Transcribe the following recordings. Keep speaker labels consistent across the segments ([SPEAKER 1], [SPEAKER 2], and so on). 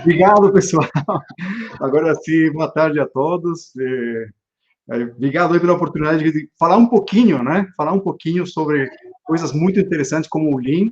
[SPEAKER 1] Obrigado, pessoal. Agora sim, boa tarde a todos. Obrigado aí pela oportunidade de falar um pouquinho, né? Falar um pouquinho sobre coisas muito interessantes como o Lean.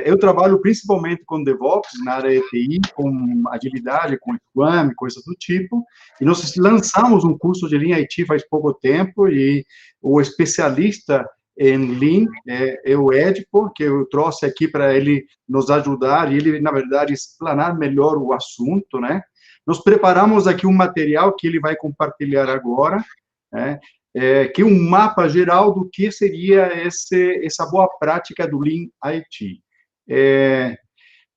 [SPEAKER 1] Eu trabalho principalmente com DevOps na área de TI, com agilidade, com Scrum, coisas do tipo. E nós lançamos um curso de Lean IT faz pouco tempo e o especialista em Lean é o Edipo, que eu trouxe aqui para ele nos ajudar e ele, na verdade, explanar melhor o assunto, né? Nós preparamos aqui um material que ele vai compartilhar agora, né? Que é um mapa geral do que seria essa boa prática do Lean IT.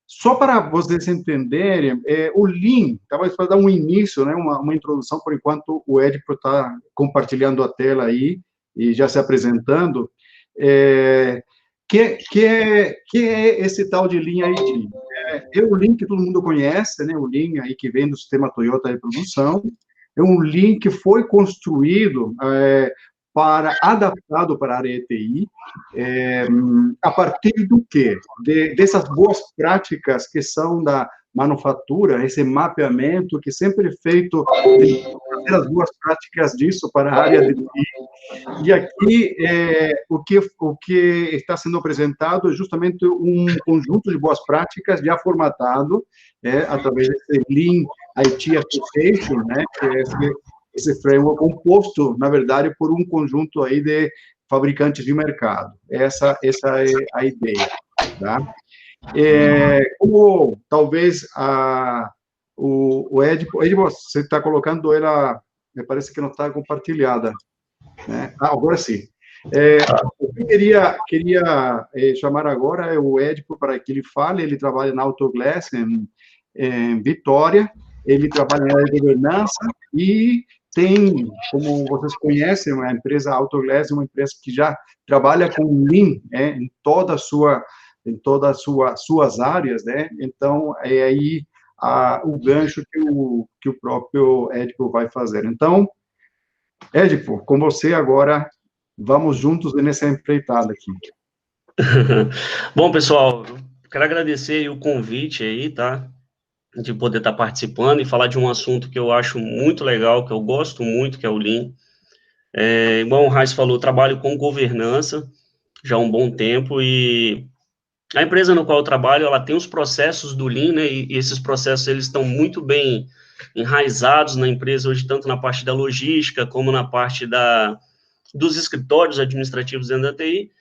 [SPEAKER 1] Só para vocês entenderem, o Lean, talvez para dar um início, né, uma introdução, por enquanto o Edipo está compartilhando a tela aí e já se apresentando, que é esse tal de Lean IT? É o Lean que todo mundo conhece, né, o Lean aí que vem do sistema Toyota de produção, é um Lean que foi construído adaptado para a área de TI, a partir do quê? Dessas boas práticas que são da manufatura, esse mapeamento que sempre é feito, as boas práticas disso para a área de TI. E aqui, o que está sendo apresentado é justamente um conjunto de boas práticas já formatado, através desse Lean IT Association, né, que é esse framework composto, na verdade, por um conjunto aí de fabricantes de mercado. Essa é a ideia, tá? Como talvez o Edipo, você está colocando ela, me parece que não está compartilhada, né? Agora sim. O que eu queria chamar agora é o Edipo para que ele fale. Ele trabalha na Autoglass, em Vitória, ele trabalha na área de governança e tem, como vocês conhecem, a empresa Autoglass, uma empresa que já trabalha com Lean, em todas as suas áreas, né? Então, é aí o gancho que o próprio Edipo vai fazer. Então, Edipo, com você agora, vamos juntos nessa empreitada aqui.
[SPEAKER 2] Bom, pessoal, quero agradecer aí o convite aí, tá? De poder estar participando e falar de um assunto que eu acho muito legal, que eu gosto muito, que é o Lean. Igual o Reis falou, eu trabalho com governança já há um bom tempo e a empresa no qual eu trabalho, ela tem os processos do Lean, né? E esses processos, eles estão muito bem enraizados na empresa hoje, tanto na parte da logística, como na parte dos escritórios administrativos dentro da TI,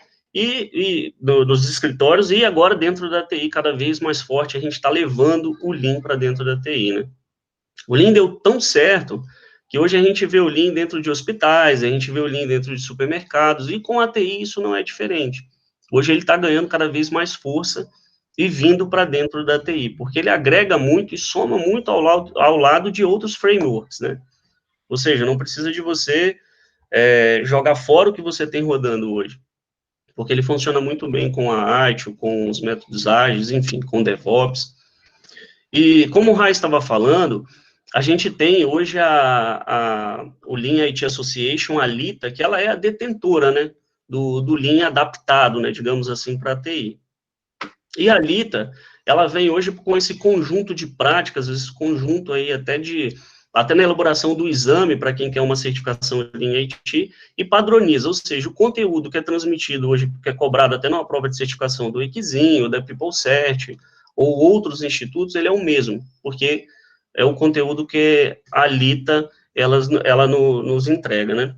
[SPEAKER 2] dos escritórios, e agora dentro da TI, cada vez mais forte, a gente está levando o Lean para dentro da TI, né? O Lean deu tão certo que hoje a gente vê o Lean dentro de hospitais, a gente vê o Lean dentro de supermercados, e com a TI isso não é diferente. Hoje ele está ganhando cada vez mais força e vindo para dentro da TI, porque ele agrega muito e soma muito ao lado de outros frameworks, né? Ou seja, não precisa de você jogar fora o que você tem rodando hoje, porque ele funciona muito bem com a ITIL, com os métodos ágeis, enfim, com DevOps. E como o Rai estava falando, a gente tem hoje o Lean IT Association, a LITA, que ela é a detentora, né, do Lean adaptado, né, digamos assim, para a TI. E a LITA, ela vem hoje com esse conjunto de práticas, esse conjunto aí até na elaboração do exame, para quem quer uma certificação em IT, e padroniza, ou seja, o conteúdo que é transmitido hoje, que é cobrado até numa prova de certificação do EQzinho, da PeopleCert, ou outros institutos, ele é o mesmo, porque é o conteúdo que a LITA, ela nos entrega, né?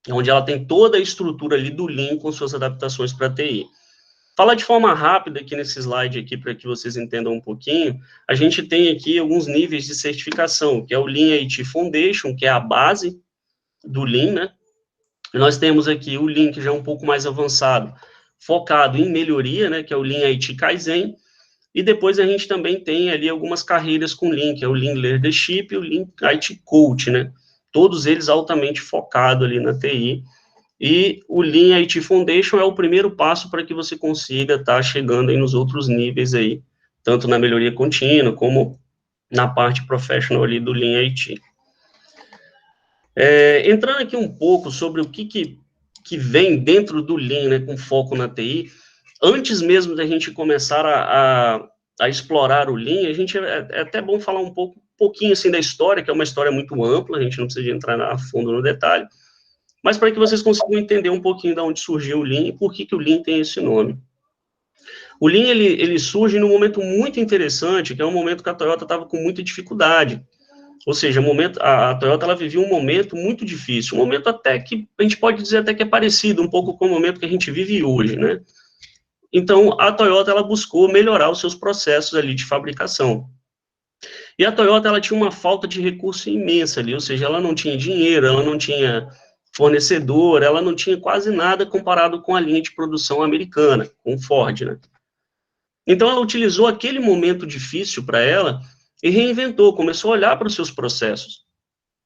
[SPEAKER 2] Onde ela tem toda a estrutura ali do Lean com suas adaptações para a TI. Falar de forma rápida aqui nesse slide aqui, para que vocês entendam um pouquinho, a gente tem aqui alguns níveis de certificação, que é o Lean IT Foundation, que é a base do Lean, né? E nós temos aqui o Lean, que já é um pouco mais avançado, focado em melhoria, né, que é o Lean IT Kaizen, e depois a gente também tem ali algumas carreiras com Lean, que é o Lean Leadership e o Lean IT Coach, né? Todos eles altamente focados ali na TI, e o Lean IT Foundation é o primeiro passo para que você consiga estar chegando aí nos outros níveis aí, tanto na melhoria contínua, como na parte professional ali do Lean IT. Entrando aqui um pouco sobre o que vem dentro do Lean, né, com foco na TI, antes mesmo da gente começar a explorar o Lean, a gente é até bom falar um pouquinho assim da história, que é uma história muito ampla, a gente não precisa entrar a fundo no detalhe, mas para que vocês consigam entender um pouquinho de onde surgiu o Lean e por que o Lean tem esse nome. O Lean, ele surge num momento muito interessante, que é um momento que a Toyota estava com muita dificuldade. Ou seja, a Toyota ela vivia um momento muito difícil, um momento até que a gente pode dizer até que é parecido um pouco com o momento que a gente vive hoje, né? Então, a Toyota ela buscou melhorar os seus processos ali de fabricação. E a Toyota ela tinha uma falta de recurso imensa ali, ou seja, ela não tinha dinheiro, ela não tinha fornecedor, ela não tinha quase nada comparado com a linha de produção americana, com Ford, né? Então, ela utilizou aquele momento difícil para ela e reinventou, começou a olhar para os seus processos.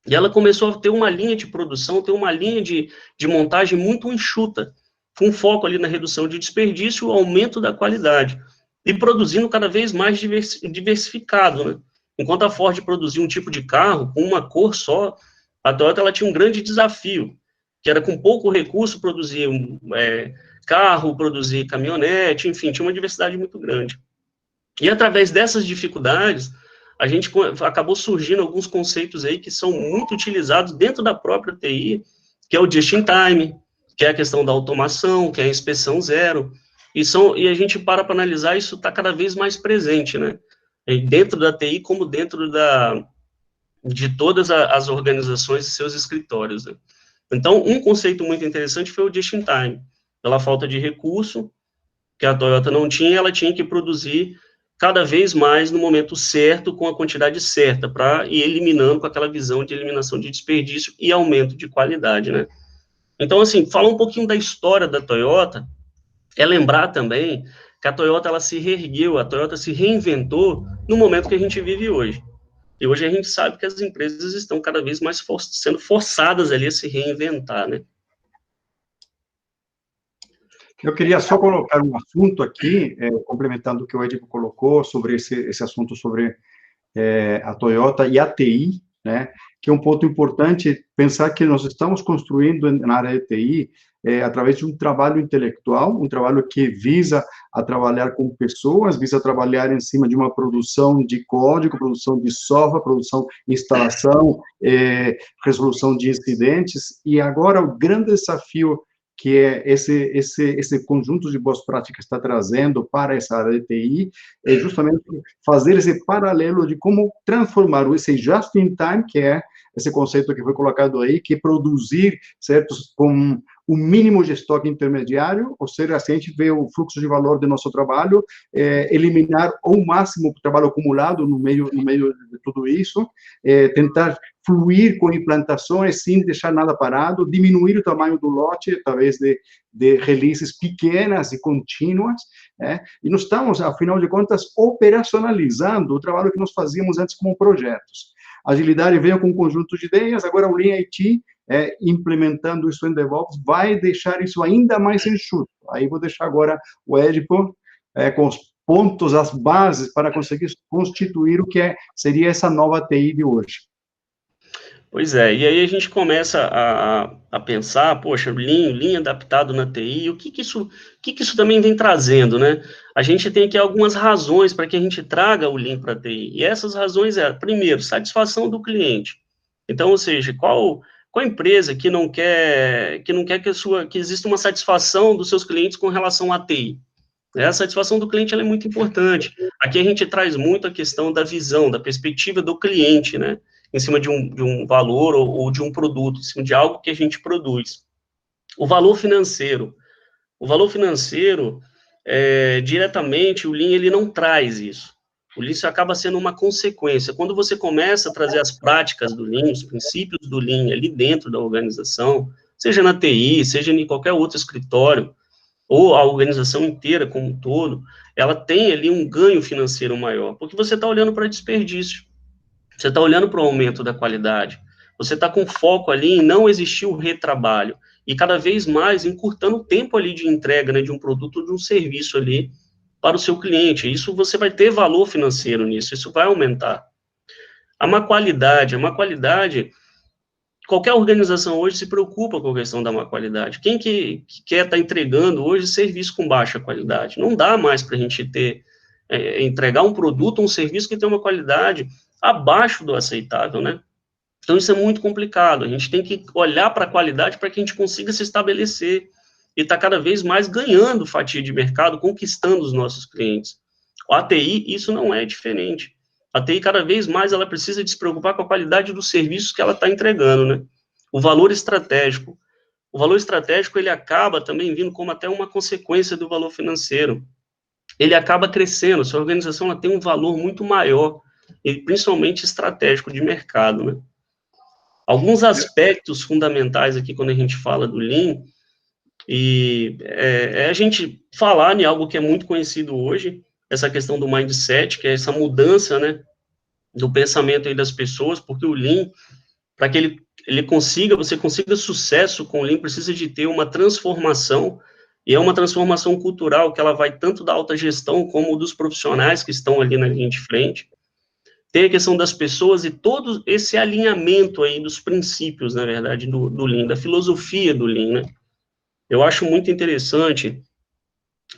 [SPEAKER 2] E ela começou a ter uma linha de produção, ter uma linha de montagem muito enxuta, com foco ali na redução de desperdício e o aumento da qualidade, e produzindo cada vez mais diversificado, né? Enquanto a Ford produzia um tipo de carro com uma cor só, a Toyota ela tinha um grande desafio, que era com pouco recurso produzir carro, produzir caminhonete, enfim, tinha uma diversidade muito grande. E através dessas dificuldades, a gente acabou surgindo alguns conceitos aí que são muito utilizados dentro da própria TI, que é o just in time, que é a questão da automação, que é a inspeção zero, e a gente para analisar, isso está cada vez mais presente, né? Dentro da TI, como dentro de todas as organizações e seus escritórios, né? Então, um conceito muito interessante foi o just in time. Pela falta de recurso, que a Toyota não tinha, ela tinha que produzir cada vez mais no momento certo, com a quantidade certa, para ir eliminando com aquela visão de eliminação de desperdício e aumento de qualidade, né? Então, assim, falar um pouquinho da história da Toyota, é lembrar também que a Toyota, ela se reergueu, a Toyota se reinventou no momento que a gente vive hoje. E hoje a gente sabe que as empresas estão cada vez mais sendo forçadas ali a se reinventar, né?
[SPEAKER 1] Eu queria só colocar um assunto aqui, complementando o que o Edipo colocou sobre esse assunto sobre a Toyota e a TI, né? Que é um ponto importante pensar que nós estamos construindo na área de TI através de um trabalho intelectual, um trabalho que visa a trabalhar com pessoas, visa trabalhar em cima de uma produção de código, produção de software, produção, instalação, resolução de incidentes, e agora o grande desafio que é esse conjunto de boas práticas está trazendo para essa área de TI, é justamente fazer esse paralelo de como transformar esse just-in-time, que é esse conceito que foi colocado aí, que é produzir, certo, com o mínimo de estoque intermediário, ou seja, se a gente vê o fluxo de valor do nosso trabalho, eliminar o máximo do trabalho acumulado no meio de tudo isso, tentar fluir com implantações sem deixar nada parado, diminuir o tamanho do lote através de releases pequenas e contínuas, e nós estamos, afinal de contas, operacionalizando o trabalho que nós fazíamos antes como projetos. A agilidade veio com um conjunto de ideias, agora o Lean IT, implementando isso em DevOps, vai deixar isso ainda mais enxuto. Aí vou deixar agora o Edipo com os pontos, as bases, para conseguir constituir o que seria essa nova TI de hoje.
[SPEAKER 2] Pois é, e aí a gente começa a pensar, poxa, Lean adaptado na TI, o que isso também vem trazendo, né? A gente tem aqui algumas razões para que a gente traga o Lean para a TI, e essas razões primeiro, satisfação do cliente. Então, ou seja, qual empresa que não quer que exista uma satisfação dos seus clientes com relação à TI? A satisfação do cliente ela é muito importante. Aqui a gente traz muito a questão da visão, da perspectiva do cliente, né? Em cima de um valor ou de um produto, em cima de algo que a gente produz. O valor financeiro. O valor financeiro, diretamente, o Lean, ele não traz isso. O Lean isso acaba sendo uma consequência. Quando você começa a trazer as práticas do Lean, os princípios do Lean ali dentro da organização, seja na TI, seja em qualquer outro escritório, ou a organização inteira como um todo, ela tem ali um ganho financeiro maior, porque você está olhando para desperdício. Você está olhando para o aumento da qualidade, você está com foco ali em não existir o retrabalho, e cada vez mais encurtando o tempo ali de entrega, né, de um produto ou de um serviço ali para o seu cliente. Isso você vai ter valor financeiro nisso, isso vai aumentar. A má qualidade, qualquer organização hoje se preocupa com a questão da má qualidade. Quem que quer estar entregando hoje serviço com baixa qualidade? Não dá mais para a gente ter entregar um produto, um serviço que tem uma qualidade abaixo do aceitável, né? Então, isso é muito complicado. A gente tem que olhar para a qualidade para que a gente consiga se estabelecer e estar cada vez mais ganhando fatia de mercado, conquistando os nossos clientes. A TI, isso não é diferente. A TI, cada vez mais, ela precisa de se preocupar com a qualidade dos serviços que ela está entregando, né? O valor estratégico. O valor estratégico, ele acaba também vindo como até uma consequência do valor financeiro. Ele acaba crescendo, sua organização ela tem um valor muito maior, e principalmente estratégico de mercado, né? Alguns aspectos fundamentais aqui, quando a gente fala do Lean, é a gente falar em algo que é muito conhecido hoje, essa questão do mindset, que é essa mudança, né, do pensamento aí das pessoas, porque o Lean, para que você consiga sucesso com o Lean, precisa de ter uma transformação, e é uma transformação cultural, que ela vai tanto da alta gestão, como dos profissionais que estão ali na linha de frente. Tem a questão das pessoas e todo esse alinhamento aí dos princípios, na verdade, do Lean, da filosofia do Lean, né? Eu acho muito interessante,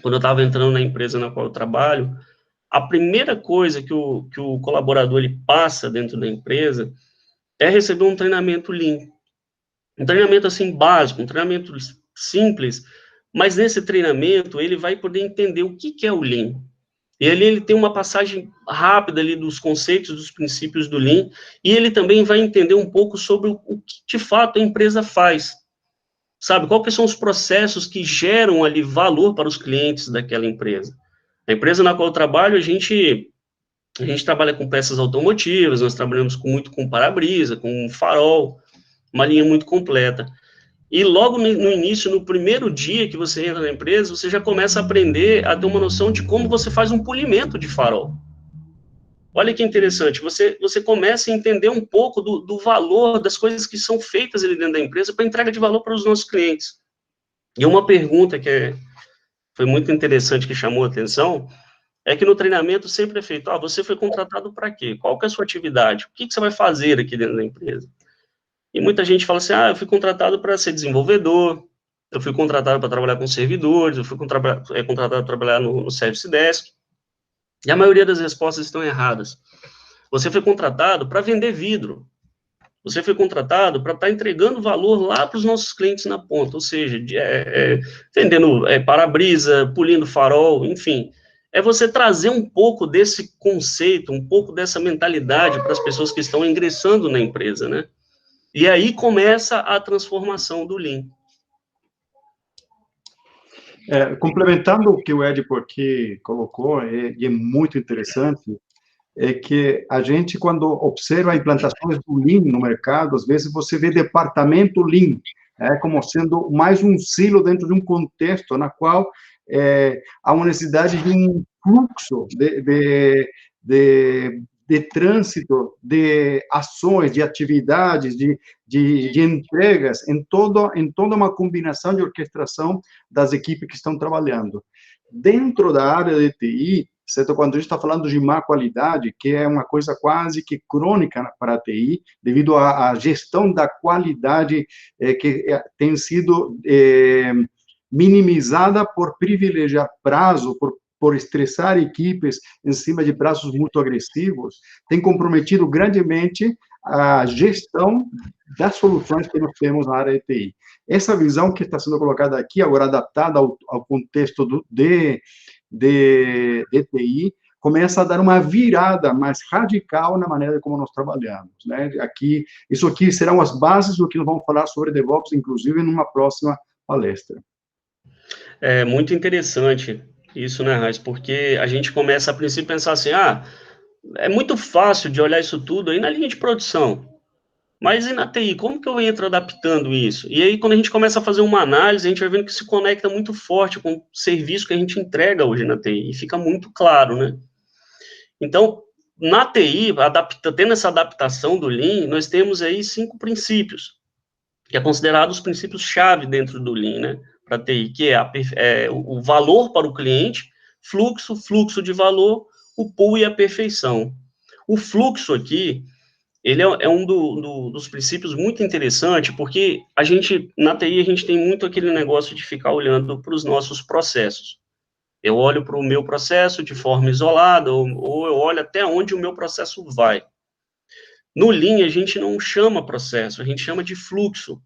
[SPEAKER 2] quando eu estava entrando na empresa na qual eu trabalho, a primeira coisa que o colaborador ele passa dentro da empresa é receber um treinamento Lean. Um treinamento, assim, básico, um treinamento simples, mas nesse treinamento ele vai poder entender o que é o Lean. E ali ele tem uma passagem rápida ali dos conceitos, dos princípios do Lean, e ele também vai entender um pouco sobre o que, de fato, a empresa faz. Sabe, qual que são os processos que geram ali valor para os clientes daquela empresa. A empresa na qual eu trabalho, a gente trabalha com peças automotivas, nós trabalhamos muito com para-brisa, com farol, uma linha muito completa. E logo no início, no primeiro dia que você entra na empresa, você já começa a aprender a ter uma noção de como você faz um polimento de farol. Olha que interessante, você começa a entender um pouco do valor das coisas que são feitas ali dentro da empresa para entrega de valor para os nossos clientes. E uma pergunta que foi muito interessante, que chamou a atenção, é que no treinamento sempre é feito, você foi contratado para quê? Qual que é a sua atividade? O que você vai fazer aqui dentro da empresa? E muita gente fala assim, eu fui contratado para ser desenvolvedor, eu fui contratado para trabalhar com servidores, eu fui contratado para trabalhar no Service Desk, e a maioria das respostas estão erradas. Você foi contratado para vender vidro, você foi contratado para estar entregando valor lá para os nossos clientes na ponta, ou seja, vendendo para-brisa, polindo farol, enfim. É você trazer um pouco desse conceito, um pouco dessa mentalidade para as pessoas que estão ingressando na empresa, né? E aí começa a transformação do Lean.
[SPEAKER 1] Complementando o que o Ed aqui colocou, e é muito interessante, é que a gente, quando observa implantações do Lean no mercado, às vezes você vê departamento Lean, como sendo mais um silo dentro de um contexto na qual há uma necessidade de um fluxo de trânsito, de ações, de atividades, de entregas, em toda uma combinação de orquestração das equipes que estão trabalhando. Dentro da área de TI, certo? Quando a gente está falando de má qualidade, que é uma coisa quase que crônica para a TI, devido à gestão da qualidade que tem sido minimizada por privilegiar prazo, por estressar equipes em cima de prazos muito agressivos, tem comprometido grandemente a gestão das soluções que nós temos na área de TI. Essa visão que está sendo colocada aqui, agora adaptada ao contexto de TI, começa a dar uma virada mais radical na maneira como nós trabalhamos, né? Isso aqui serão as bases do que nós vamos falar sobre DevOps, inclusive, numa próxima palestra.
[SPEAKER 2] É muito interessante isso, né, Raiz? Porque a gente começa, a princípio, a pensar assim, é muito fácil de olhar isso tudo aí na linha de produção. Mas e na TI, como que eu entro adaptando isso? E aí, quando a gente começa a fazer uma análise, a gente vai vendo que se conecta muito forte com o serviço que a gente entrega hoje na TI, e fica muito claro, né? Então, na TI, tendo essa adaptação do Lean, nós temos aí 5 princípios, que é considerado os princípios-chave dentro do Lean, né? Para a TI, que é o valor para o cliente, fluxo de valor, o pool e a perfeição. O fluxo aqui, ele é um dos princípios muito interessante, porque na TI, a gente tem muito aquele negócio de ficar olhando para os nossos processos. Eu olho para o meu processo de forma isolada, ou eu olho até onde o meu processo vai. No Lean, a gente não chama processo, a gente chama de fluxo,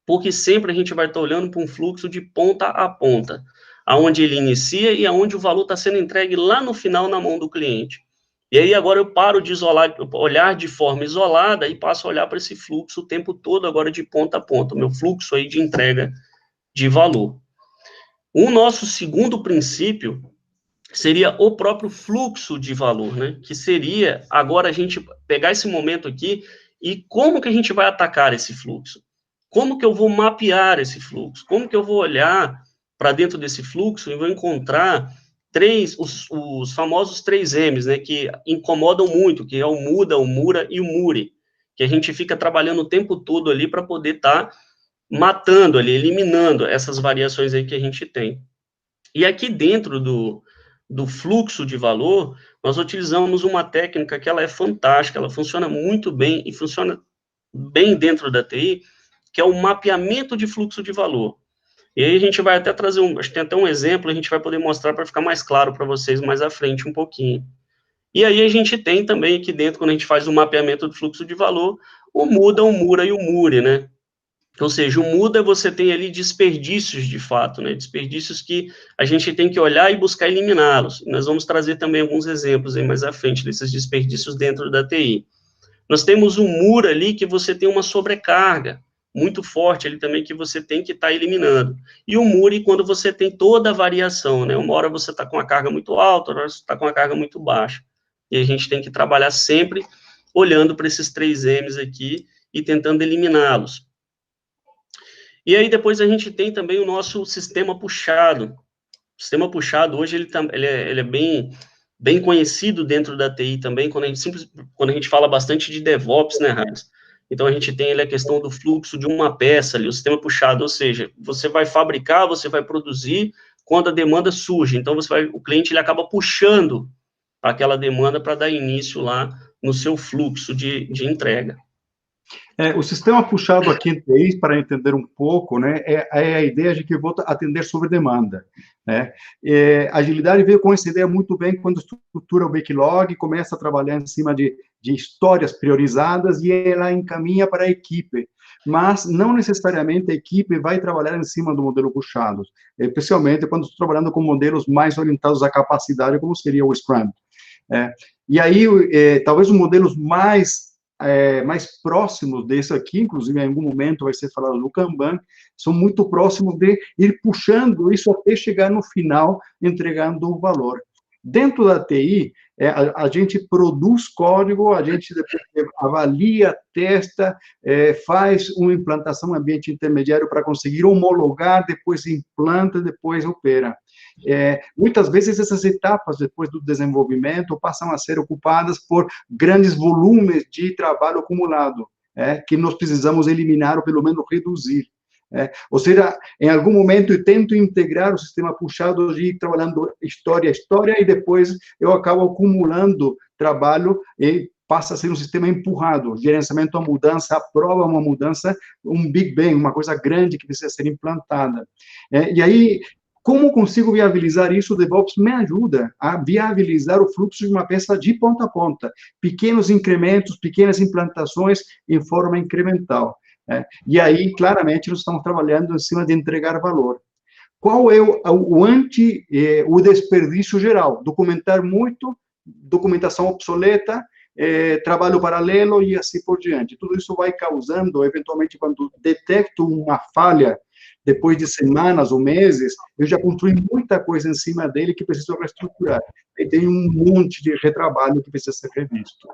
[SPEAKER 2] porque sempre a gente vai estar olhando para um fluxo de ponta a ponta, aonde ele inicia e aonde o valor está sendo entregue lá no final na mão do cliente. E aí agora eu paro de olhar de forma isolada e passo a olhar para esse fluxo o tempo todo agora de ponta a ponta, o meu fluxo aí de entrega de valor. O nosso segundo princípio seria o próprio fluxo de valor, né? Que seria agora a gente pegar esse momento aqui e como que a gente vai atacar esse fluxo? Como que eu vou mapear esse fluxo? Como que eu vou olhar para dentro desse fluxo e vou encontrar os famosos 3 M's, né? Que incomodam muito, que é o muda, o mura e o muri, que a gente fica trabalhando o tempo todo ali para poder estar matando ali, eliminando essas variações aí que a gente tem. E aqui dentro do fluxo de valor, nós utilizamos uma técnica que ela é fantástica, ela funciona muito bem e funciona bem dentro da TI, que é o mapeamento de fluxo de valor. E aí a gente vai até trazer acho que tem até um exemplo, a gente vai poder mostrar para ficar mais claro para vocês mais à frente um pouquinho. E aí a gente tem também aqui dentro, quando a gente faz o mapeamento do fluxo de valor, o muda, o mura e o muri, né? Ou seja, o muda você tem ali desperdícios de fato, né? Desperdícios que a gente tem que olhar e buscar eliminá-los. Nós vamos trazer também alguns exemplos aí mais à frente desses desperdícios dentro da TI. Nós temos o mura ali que você tem uma sobrecarga muito forte ali também que você tem que estar eliminando. E o muri quando você tem toda a variação, né? Uma hora você está com a carga muito alta, outra hora você está com a carga muito baixa. E a gente tem que trabalhar sempre olhando para esses 3 M's aqui e tentando eliminá-los. E aí depois a gente tem também o nosso sistema puxado. O sistema puxado hoje ele é bem conhecido dentro da TI também, quando a gente fala bastante de DevOps, né, Raiz? Então a gente tem ali a questão do fluxo de uma peça ali, o sistema puxado, ou seja, você vai fabricar, você vai produzir quando a demanda surge. Então o cliente ele acaba puxando aquela demanda para dar início lá no seu fluxo de entrega.
[SPEAKER 1] O sistema puxado aqui em TI, para entender um pouco, né, é a ideia de que eu vou atender sobre demanda, né? Agilidade veio com essa ideia muito bem quando estrutura o backlog, começa a trabalhar em cima de histórias priorizadas e ela encaminha para a equipe. Mas não necessariamente a equipe vai trabalhar em cima do modelo puxado, especialmente quando estou trabalhando com modelos mais orientados à capacidade, como seria o Scrum. E aí, talvez os modelos mais próximos desse aqui, inclusive em algum momento vai ser falado do Kanban, são muito próximos de ir puxando isso até chegar no final, entregando o valor. Dentro da TI, a gente produz código, a gente avalia, testa, faz uma implantação em ambiente intermediário para conseguir homologar, depois implanta, depois opera. Muitas vezes essas etapas, depois do desenvolvimento, passam a ser ocupadas por grandes volumes de trabalho acumulado, que nós precisamos eliminar ou pelo menos reduzir. Ou seja, em algum momento eu tento integrar o sistema puxado de ir trabalhando história a história e depois eu acabo acumulando trabalho e passa a ser um sistema empurrado, gerenciamento a mudança, aprova uma mudança, um Big Bang, uma coisa grande que precisa ser implantada. E aí, como consigo viabilizar isso? O DevOps me ajuda a viabilizar o fluxo de uma peça de ponta a ponta, pequenos incrementos, pequenas implantações em forma incremental. E aí, claramente, nós estamos trabalhando em cima de entregar valor. Qual é o desperdício geral? Documentar muito, documentação obsoleta, trabalho paralelo e assim por diante. Tudo isso vai causando, eventualmente, quando detecto uma falha, depois de semanas ou meses, eu já construí muita coisa em cima dele que preciso reestruturar. E tem um monte de retrabalho que precisa ser revisto.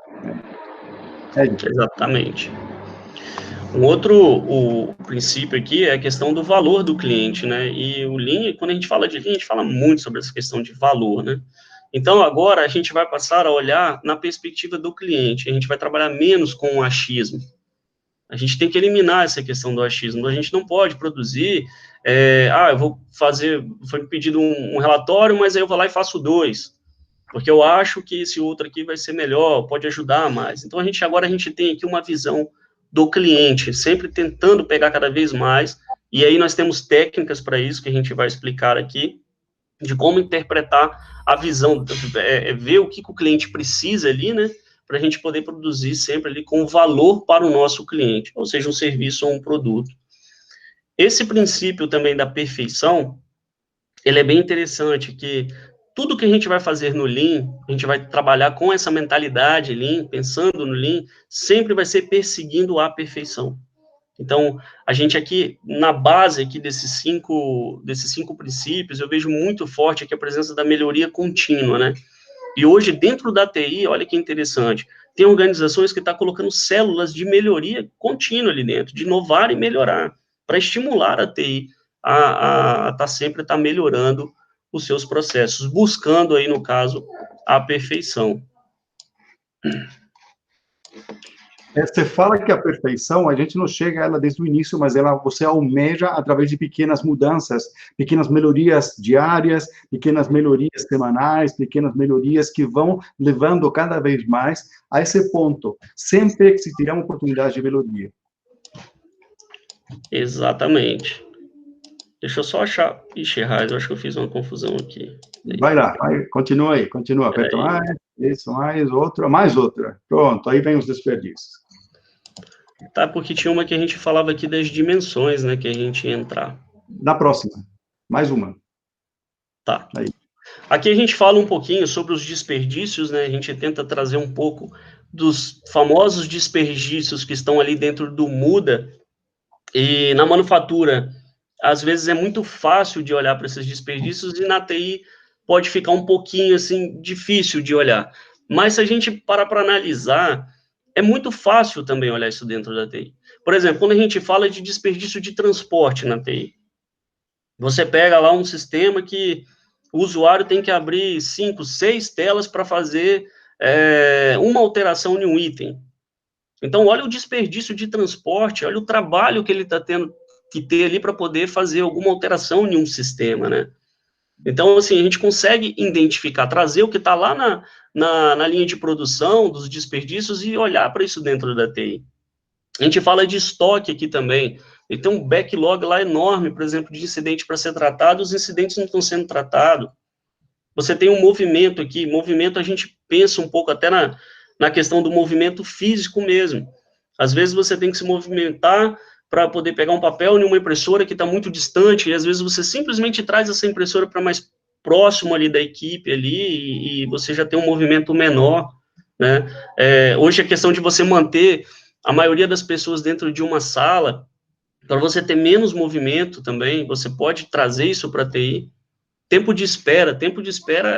[SPEAKER 2] Exatamente. O princípio aqui é a questão do valor do cliente, né? E o Lean, quando a gente fala de Lean, a gente fala muito sobre essa questão de valor, né? Então, agora, a gente vai passar a olhar na perspectiva do cliente, a gente vai trabalhar menos com o achismo. A gente tem que eliminar essa questão do achismo. A gente não pode produzir, eu vou fazer, foi me pedido um relatório, mas aí eu vou lá e faço 2, porque eu acho que esse outro aqui vai ser melhor, pode ajudar mais. Então, agora a gente tem aqui uma visão do cliente, sempre tentando pegar cada vez mais, e aí nós temos técnicas para isso, que a gente vai explicar aqui, de como interpretar a visão, ver o que o cliente precisa ali, né, para a gente poder produzir sempre ali com valor para o nosso cliente, ou seja, um serviço ou um produto. Esse princípio também da perfeição, ele é bem interessante, que tudo que a gente vai fazer no Lean, a gente vai trabalhar com essa mentalidade Lean, pensando no Lean, sempre vai ser perseguindo a perfeição. Então, a gente aqui, na base aqui desses cinco princípios, eu vejo muito forte aqui a presença da melhoria contínua, né? E hoje, dentro da TI, olha que interessante, tem organizações que estão colocando células de melhoria contínua ali dentro, de inovar e melhorar, para estimular a TI a sempre estar melhorando os seus processos, buscando aí, no caso, a perfeição.
[SPEAKER 1] Você fala que a perfeição, a gente não chega a ela desde o início, mas você almeja através de pequenas mudanças, pequenas melhorias diárias, pequenas melhorias semanais, pequenas melhorias que vão levando cada vez mais a esse ponto. Sempre existirá uma oportunidade de melhoria.
[SPEAKER 2] Exatamente. Deixa eu só achar. Ixi, Raiz, eu acho que eu fiz uma confusão aqui.
[SPEAKER 1] Vai lá, continua aí, continua. Aperta mais, isso, mais outra. Pronto, aí vem os desperdícios.
[SPEAKER 2] Tá, porque tinha uma que a gente falava aqui das dimensões, né, que a gente ia entrar.
[SPEAKER 1] Na próxima, mais uma.
[SPEAKER 2] Tá.
[SPEAKER 1] Aí.
[SPEAKER 2] Aqui a gente fala um pouquinho sobre os desperdícios, né, a gente tenta trazer um pouco dos famosos desperdícios que estão ali dentro do Muda, e na manufatura, às vezes é muito fácil de olhar para esses desperdícios, e na TI pode ficar um pouquinho, assim, difícil de olhar. Mas se a gente parar para analisar, é muito fácil também olhar isso dentro da TI. Por exemplo, quando a gente fala de desperdício de transporte na TI, você pega lá um sistema que o usuário tem que abrir 5, 6 telas para fazer uma alteração em um item. Então, olha o desperdício de transporte, olha o trabalho que ele está tendo que ter ali para poder fazer alguma alteração em um sistema, né? Então, assim, a gente consegue identificar, trazer o que está lá na linha de produção dos desperdícios e olhar para isso dentro da TI. A gente fala de estoque aqui também, e tem um backlog lá enorme, por exemplo, de incidente para ser tratado, os incidentes não estão sendo tratados. Você tem um movimento aqui, movimento a gente pensa um pouco até na questão do movimento físico mesmo. Às vezes você tem que se movimentar para poder pegar um papel em uma impressora que está muito distante, e às vezes você simplesmente traz essa impressora para mais próximo ali da equipe ali, e você já tem um movimento menor, né? Hoje a questão de você manter a maioria das pessoas dentro de uma sala, para você ter menos movimento também, você pode trazer isso para a TI. Tempo de espera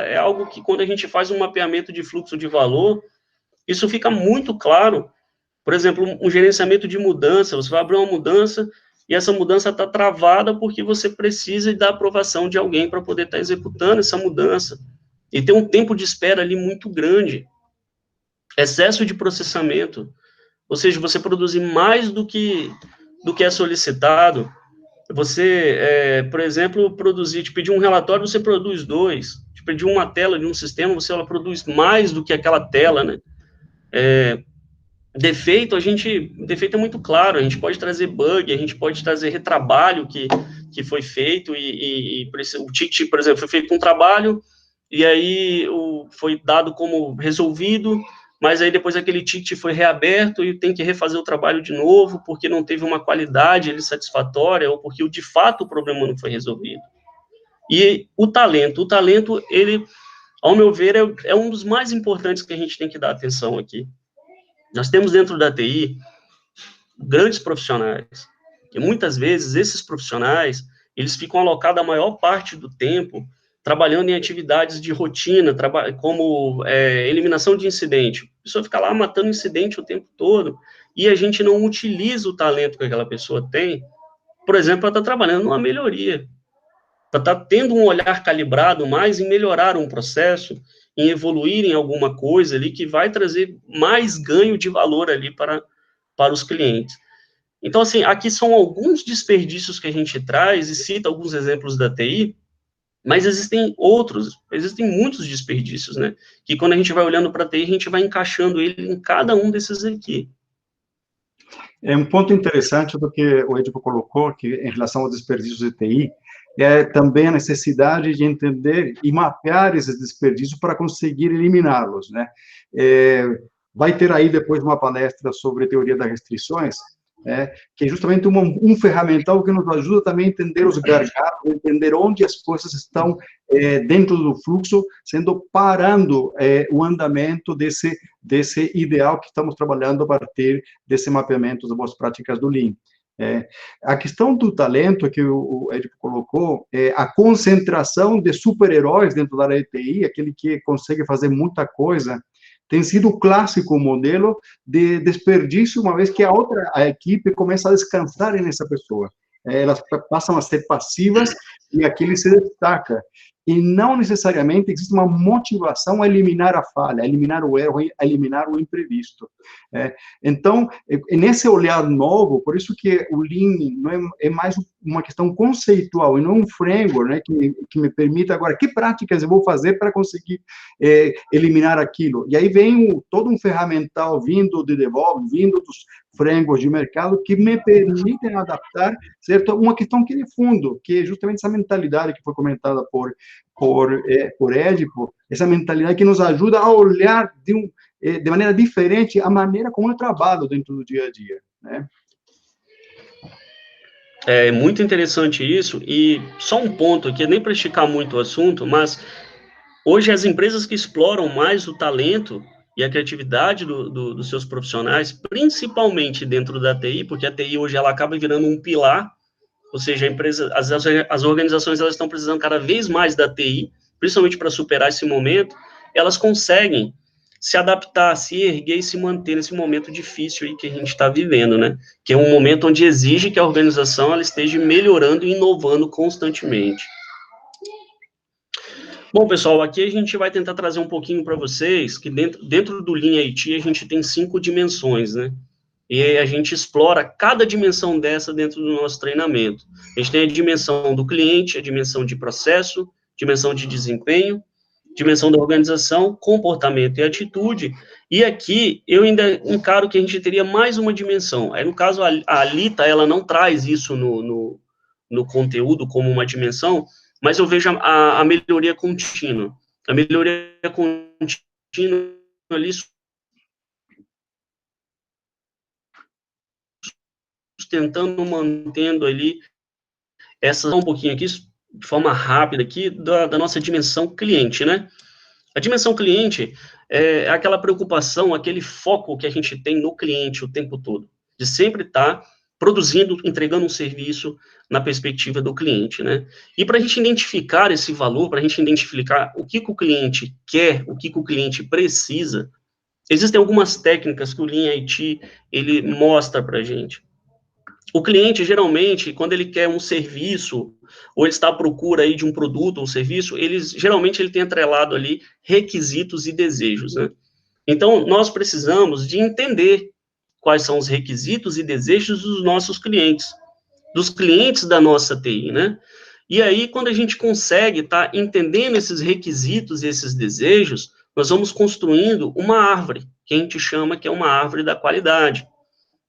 [SPEAKER 2] é algo que quando a gente faz um mapeamento de fluxo de valor, isso fica muito claro. Por exemplo, um gerenciamento de mudança, você vai abrir uma mudança e essa mudança está travada porque você precisa da aprovação de alguém para poder estar executando essa mudança. E tem um tempo de espera ali muito grande. Excesso de processamento, ou seja, você produzir mais do que é solicitado. Você, por exemplo, te pedir um relatório, você produz 2. Te pedir uma tela de um sistema, ela produz mais do que aquela tela, né? Defeito é muito claro, a gente pode trazer bug, a gente pode trazer retrabalho que foi feito, e o ticket, por exemplo, foi feito um trabalho, e aí foi dado como resolvido, mas aí depois aquele ticket foi reaberto e tem que refazer o trabalho de novo, porque não teve uma qualidade ali satisfatória, ou porque de fato o problema não foi resolvido. E o talento, ele, ao meu ver, é um dos mais importantes que a gente tem que dar atenção aqui. Nós temos dentro da TI grandes profissionais, e muitas vezes esses profissionais, eles ficam alocados a maior parte do tempo trabalhando em atividades de rotina, como eliminação de incidente. A pessoa fica lá matando incidente o tempo todo, e a gente não utiliza o talento que aquela pessoa tem, por exemplo, para estar trabalhando numa melhoria, para estar tendo um olhar calibrado mais em melhorar um processo, em evoluir em alguma coisa ali que vai trazer mais ganho de valor ali para os clientes. Então, assim, aqui são alguns desperdícios que a gente traz e cita alguns exemplos da TI, mas existem muitos desperdícios, né? Que quando a gente vai olhando para a TI, a gente vai encaixando ele em cada um desses aqui.
[SPEAKER 1] É um ponto interessante do que o Edipo colocou, que em relação aos desperdícios de TI, também a necessidade de entender e mapear esses desperdícios para conseguir eliminá-los, né? Vai ter aí depois uma palestra sobre teoria das restrições, que é justamente um ferramental que nos ajuda também a entender os gargalos, entender onde as coisas estão dentro do fluxo, parando o andamento desse ideal que estamos trabalhando a partir desse mapeamento das boas práticas do Lean. A questão do talento que o Ed colocou, a concentração de super-heróis dentro da área de TI, aquele que consegue fazer muita coisa, tem sido o clássico modelo de desperdício, uma vez que a equipe começa a descansar nessa pessoa. Elas passam a ser passivas e aquele se destaca. E não necessariamente existe uma motivação a eliminar a falha, a eliminar o erro, a eliminar o imprevisto. Então, nesse olhar novo, por isso que o Lean não é mais uma questão conceitual, e não um framework, né, que me permita agora, que práticas eu vou fazer para conseguir eliminar aquilo? E aí vem todo um ferramental vindo de DevOps, vindo dos frameworks de mercado, que me permitem adaptar, certo? Uma questão que é de fundo, que é justamente essa mentalidade que foi comentada por Édipo, essa mentalidade que nos ajuda a olhar de maneira diferente a maneira como eu trabalho dentro do dia a dia, né?
[SPEAKER 2] É muito interessante isso, e só um ponto aqui, nem para esticar muito o assunto, mas hoje as empresas que exploram mais o talento e a criatividade dos seus profissionais, principalmente dentro da TI, porque a TI hoje ela acaba virando um pilar, ou seja, a empresa, as organizações elas estão precisando cada vez mais da TI, principalmente para superar esse momento, elas conseguem se adaptar, se erguer e se manter nesse momento difícil aí que a gente está vivendo, né? Que é um momento onde exige que a organização ela esteja melhorando e inovando constantemente. Bom, pessoal, aqui a gente vai tentar trazer um pouquinho para vocês que dentro do Lean IT a gente tem 5 dimensões, né? E aí a gente explora cada dimensão dessa dentro do nosso treinamento. A gente tem a dimensão do cliente, a dimensão de processo, dimensão de desempenho, dimensão da organização, comportamento e atitude. E aqui eu ainda encaro que a gente teria mais uma dimensão. Aí, no caso, a Alita, ela não traz isso no conteúdo como uma dimensão, mas eu vejo a melhoria contínua. A melhoria contínua ali sustentando, mantendo ali um pouquinho aqui, de forma rápida aqui, da nossa dimensão cliente, né? A dimensão cliente é aquela preocupação, aquele foco que a gente tem no cliente o tempo todo, de sempre estar produzindo, entregando um serviço na perspectiva do cliente, né? E para a gente identificar esse valor, para a gente identificar o que o cliente quer, o que o cliente precisa, existem algumas técnicas que o Lean IT, ele mostra para a gente. O cliente, geralmente, quando ele quer um serviço, ou ele está à procura aí de um produto ou um serviço, geralmente ele tem atrelado ali requisitos e desejos, né? Então, nós precisamos de entender quais são os requisitos e desejos dos nossos clientes, dos clientes da nossa TI, né? E aí, quando a gente consegue estar entendendo esses requisitos e esses desejos, nós vamos construindo uma árvore, que a gente chama que é uma árvore da qualidade.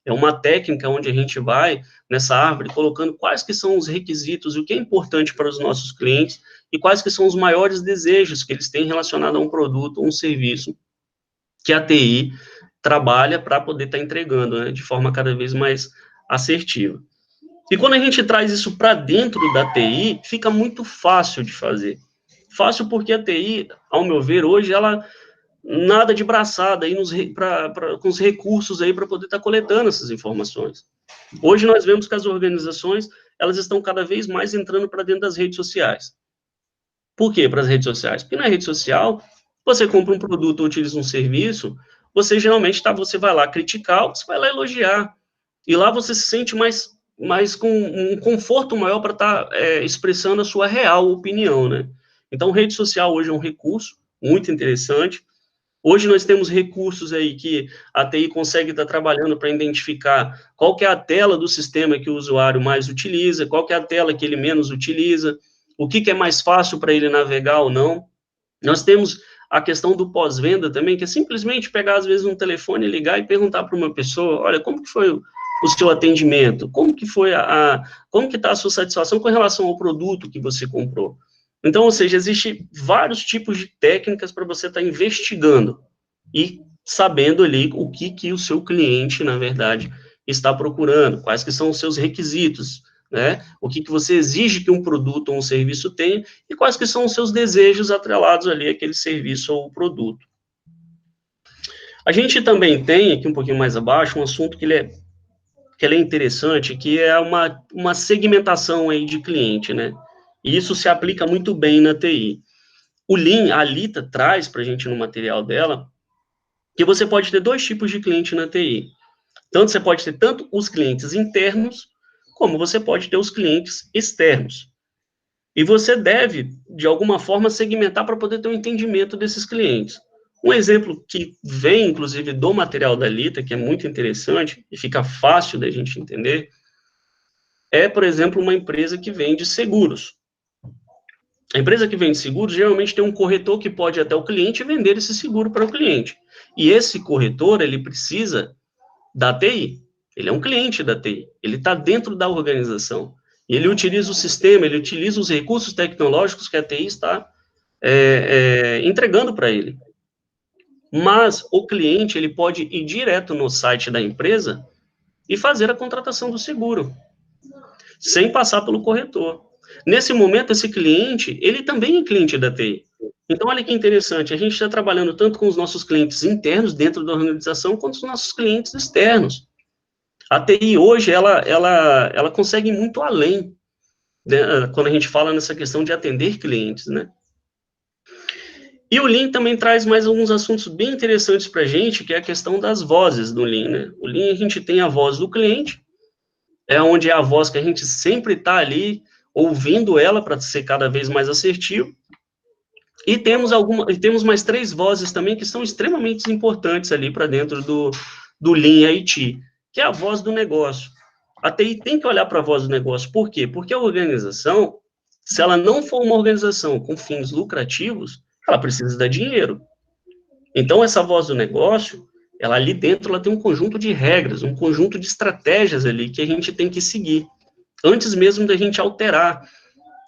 [SPEAKER 2] É uma técnica onde a gente vai nessa árvore colocando quais que são os requisitos e o que é importante para os nossos clientes e quais que são os maiores desejos que eles têm relacionado a um produto ou um serviço que a TI trabalha para poder estar entregando, né, de forma cada vez mais assertiva. E quando a gente traz isso para dentro da TI, fica muito fácil de fazer. Fácil porque a TI, ao meu ver, hoje, ela nada de braçada aí com os recursos aí para poder estar coletando essas informações. Hoje nós vemos que as organizações, elas estão cada vez mais entrando para dentro das redes sociais. Por quê para as redes sociais? Porque na rede social, você compra um produto ou utiliza um serviço, você geralmente você vai lá criticar, você vai lá elogiar. E lá você se sente mais com um conforto maior para estar expressando a sua real opinião, né? Então, rede social hoje é um recurso muito interessante. Hoje nós temos recursos aí que a TI consegue estar trabalhando para identificar qual que é a tela do sistema que o usuário mais utiliza, qual que é a tela que ele menos utiliza, o que é mais fácil para ele navegar ou não. Nós temos a questão do pós-venda também, que é simplesmente pegar, às vezes, um telefone, ligar e perguntar para uma pessoa, olha, como que foi o seu atendimento? Como que foi como que está a sua satisfação com relação ao produto que você comprou? Então, ou seja, existe vários tipos de técnicas para você estar investigando e sabendo ali o que o seu cliente, na verdade, está procurando, quais que são os seus requisitos, né? O que você exige que um produto ou um serviço tenha e quais que são os seus desejos atrelados ali àquele serviço ou produto. A gente também tem, aqui um pouquinho mais abaixo, um assunto que ele é interessante, que é uma segmentação aí de cliente, né? E isso se aplica muito bem na TI. O Lean, a Alita traz para a gente no material dela, que você pode ter dois tipos de cliente na TI. Tanto você pode ter tanto os clientes internos, como você pode ter os clientes externos. E você deve, de alguma forma, segmentar para poder ter um entendimento desses clientes. Um exemplo que vem, inclusive, do material da Alita, que é muito interessante e fica fácil da gente entender, é, por exemplo, uma empresa que vende seguros. A empresa que vende seguros geralmente tem um corretor que pode ir até o cliente e vender esse seguro para o cliente. E esse corretor, ele precisa da TI. Ele é um cliente da TI. Ele está dentro da organização. E ele utiliza o sistema, ele utiliza os recursos tecnológicos que a TI está entregando para ele. Mas o cliente, ele pode ir direto no site da empresa e fazer a contratação do seguro, sem passar pelo corretor. Nesse momento, esse cliente, ele também é cliente da TI. Então, olha que interessante, a gente está trabalhando tanto com os nossos clientes internos dentro da organização, quanto os nossos clientes externos. A TI hoje, ela consegue ir muito além, né, quando a gente fala nessa questão de atender clientes, né? E o Lean também traz mais alguns assuntos bem interessantes para a gente, que é a questão das vozes do Lean, né? O Lean, a gente tem a voz do cliente, é onde é a voz que a gente sempre está ali, ouvindo ela para ser cada vez mais assertivo. E temos mais três vozes também que são extremamente importantes ali para dentro do Lean IT, que é a voz do negócio. A TI tem que olhar para a voz do negócio. Por quê? Porque a organização, se ela não for uma organização com fins lucrativos, ela precisa dar dinheiro. Então, essa voz do negócio, ela ali dentro, ela tem um conjunto de regras, um conjunto de estratégias ali que a gente tem que seguir, antes mesmo da gente alterar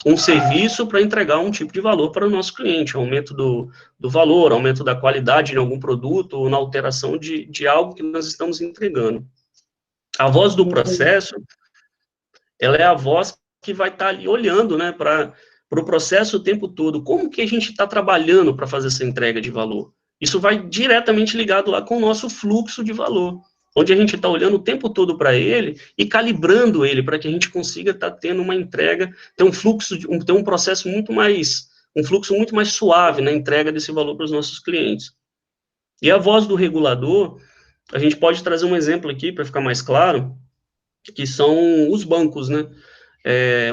[SPEAKER 2] um serviço para entregar um tipo de valor para o nosso cliente, aumento do valor, aumento da qualidade em algum produto, ou na alteração de algo que nós estamos entregando. A voz do processo, ela é a voz que vai estar ali olhando, né, para o processo o tempo todo. Como que a gente está trabalhando para fazer essa entrega de valor? Isso vai diretamente ligado lá com o nosso fluxo de valor, onde a gente está olhando o tempo todo para ele e calibrando ele para que a gente consiga estar tendo uma entrega, ter um fluxo, ter um processo um fluxo muito mais suave na entrega desse valor para os nossos clientes. E a voz do regulador, a gente pode trazer um exemplo aqui para ficar mais claro, que são os bancos, né?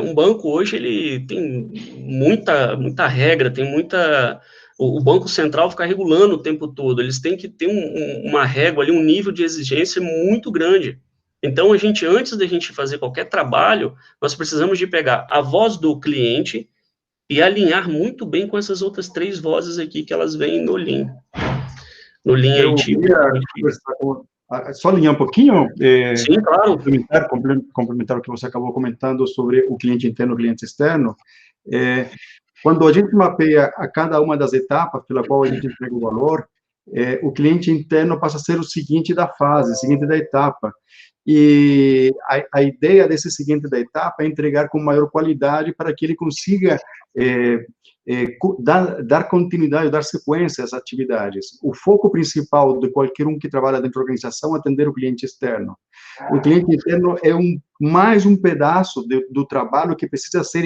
[SPEAKER 2] Um banco hoje, ele tem muita regra, tem muita... O Banco Central fica regulando o tempo todo, eles têm que ter uma régua ali, um nível de exigência muito grande. Então, antes da gente fazer qualquer trabalho, nós precisamos de pegar a voz do cliente e alinhar muito bem com essas outras três vozes aqui que elas vêm no Lean. No Lean
[SPEAKER 1] Eu
[SPEAKER 2] IT.
[SPEAKER 1] queria só alinhar um pouquinho,
[SPEAKER 2] Sim, claro.
[SPEAKER 1] complementar o que você acabou comentando sobre o cliente interno e o cliente externo. Quando a gente mapeia a cada uma das etapas pela qual a gente entrega o valor, o cliente interno passa a ser o seguinte da fase, o seguinte da etapa. E a ideia desse seguinte da etapa é entregar com maior qualidade para que ele consiga dar continuidade, dar sequência às atividades. O foco principal de qualquer um que trabalha dentro da organização é atender o cliente externo. O cliente interno é mais um pedaço do trabalho que precisa ser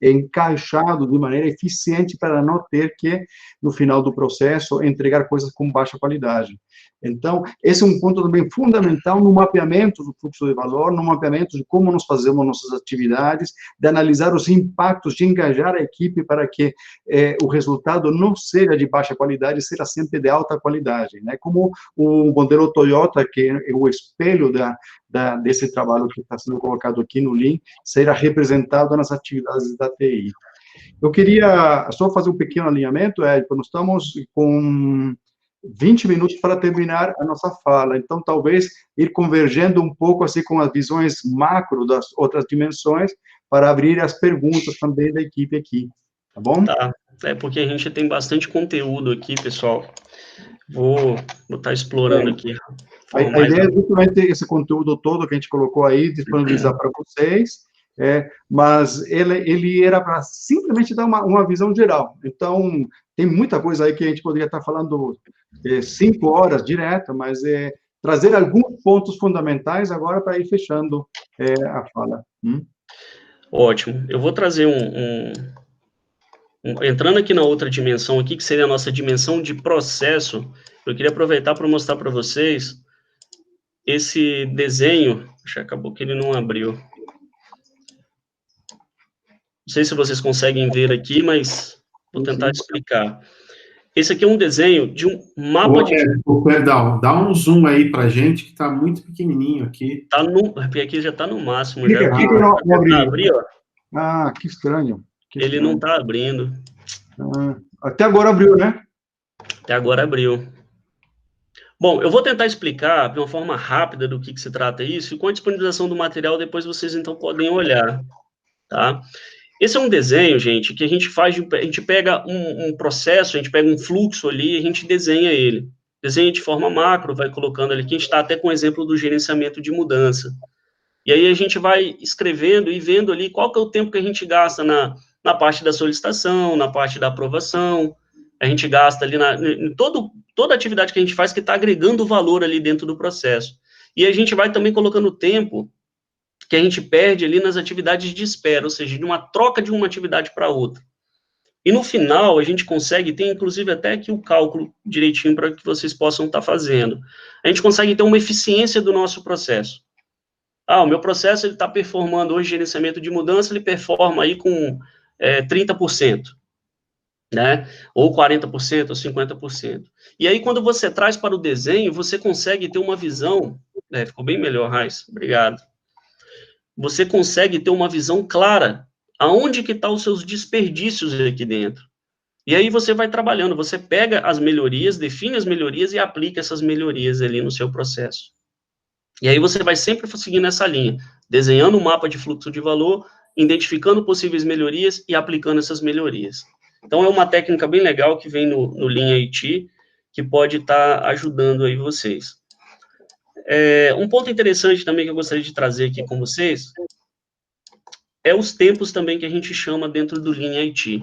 [SPEAKER 1] encaixado de maneira eficiente para não ter que, no final do processo, entregar coisas com baixa qualidade. Então, esse é um ponto também fundamental no mapeamento do fluxo de valor, no mapeamento de como nós fazemos nossas atividades, de analisar os impactos, de engajar a equipe para que o resultado não seja de baixa qualidade, seja sempre de alta qualidade, né? Como o modelo Toyota, que é o espelho desse trabalho que está sendo colocado aqui no Lean, será representado nas atividades da TI. Eu queria só fazer um pequeno alinhamento, nós estamos com 20 minutos para terminar a nossa fala. Então, talvez ir convergendo um pouco assim com as visões macro das outras dimensões para abrir as perguntas também da equipe aqui, tá bom?
[SPEAKER 2] Tá, é porque a gente tem bastante conteúdo aqui, pessoal. Vou estar explorando aqui.
[SPEAKER 1] A ideia é justamente esse conteúdo todo que a gente colocou aí, disponibilizar para vocês, mas ele era para simplesmente dar uma visão geral. Então, tem muita coisa aí que a gente poderia estar falando 5 horas direto, mas trazer alguns pontos fundamentais agora para ir fechando a fala.
[SPEAKER 2] Ótimo. Eu vou trazer entrando aqui na outra dimensão aqui, que seria a nossa dimensão de processo, eu queria aproveitar para mostrar para vocês esse desenho. Acabou que ele não abriu. Não sei se vocês conseguem ver aqui, mas vou tentar explicar. Esse aqui é um desenho de um mapa de...
[SPEAKER 3] Perdão, dá um zoom aí para gente, que está muito pequenininho aqui.
[SPEAKER 2] Aqui já está no máximo.
[SPEAKER 1] Clica no
[SPEAKER 2] abrir, ó.
[SPEAKER 1] Ah, que estranho.
[SPEAKER 2] Ele não está abrindo.
[SPEAKER 1] Até agora abriu, né?
[SPEAKER 2] Até agora abriu. Bom, eu vou tentar explicar de uma forma rápida do que se trata isso, e com a disponibilização do material, depois vocês, então, podem olhar, tá? Esse é um desenho, gente, que a gente faz, a gente pega um processo, a gente pega um fluxo ali, a gente desenha ele. Desenha de forma macro, vai colocando ali, que a gente está até com o exemplo do gerenciamento de mudança. E aí a gente vai escrevendo e vendo ali qual que é o tempo que a gente gasta na parte da solicitação, na parte da aprovação, a gente gasta ali em toda atividade que a gente faz que está agregando valor ali dentro do processo. E a gente vai também colocando tempo que a gente perde ali nas atividades de espera, ou seja, de uma troca de uma atividade para outra. E no final, a gente consegue ter, inclusive, até aqui o cálculo direitinho para que vocês possam estar fazendo. A gente consegue ter uma eficiência do nosso processo. O meu processo, ele está performando hoje, gerenciamento de mudança, ele performa aí com 30%, né? Ou 40%, ou 50%. E aí, quando você traz para o desenho, você consegue ter uma visão... ficou bem melhor, Raiz, obrigado. Você consegue ter uma visão clara aonde que estão os seus desperdícios aqui dentro. E aí você vai trabalhando, você pega as melhorias, define as melhorias e aplica essas melhorias ali no seu processo. E aí você vai sempre seguindo essa linha, desenhando um mapa de fluxo de valor, identificando possíveis melhorias e aplicando essas melhorias. Então, é uma técnica bem legal que vem no Lean IT, que pode estar ajudando aí vocês. Um ponto interessante também que eu gostaria de trazer aqui com vocês é os tempos também que a gente chama dentro do Lean IT.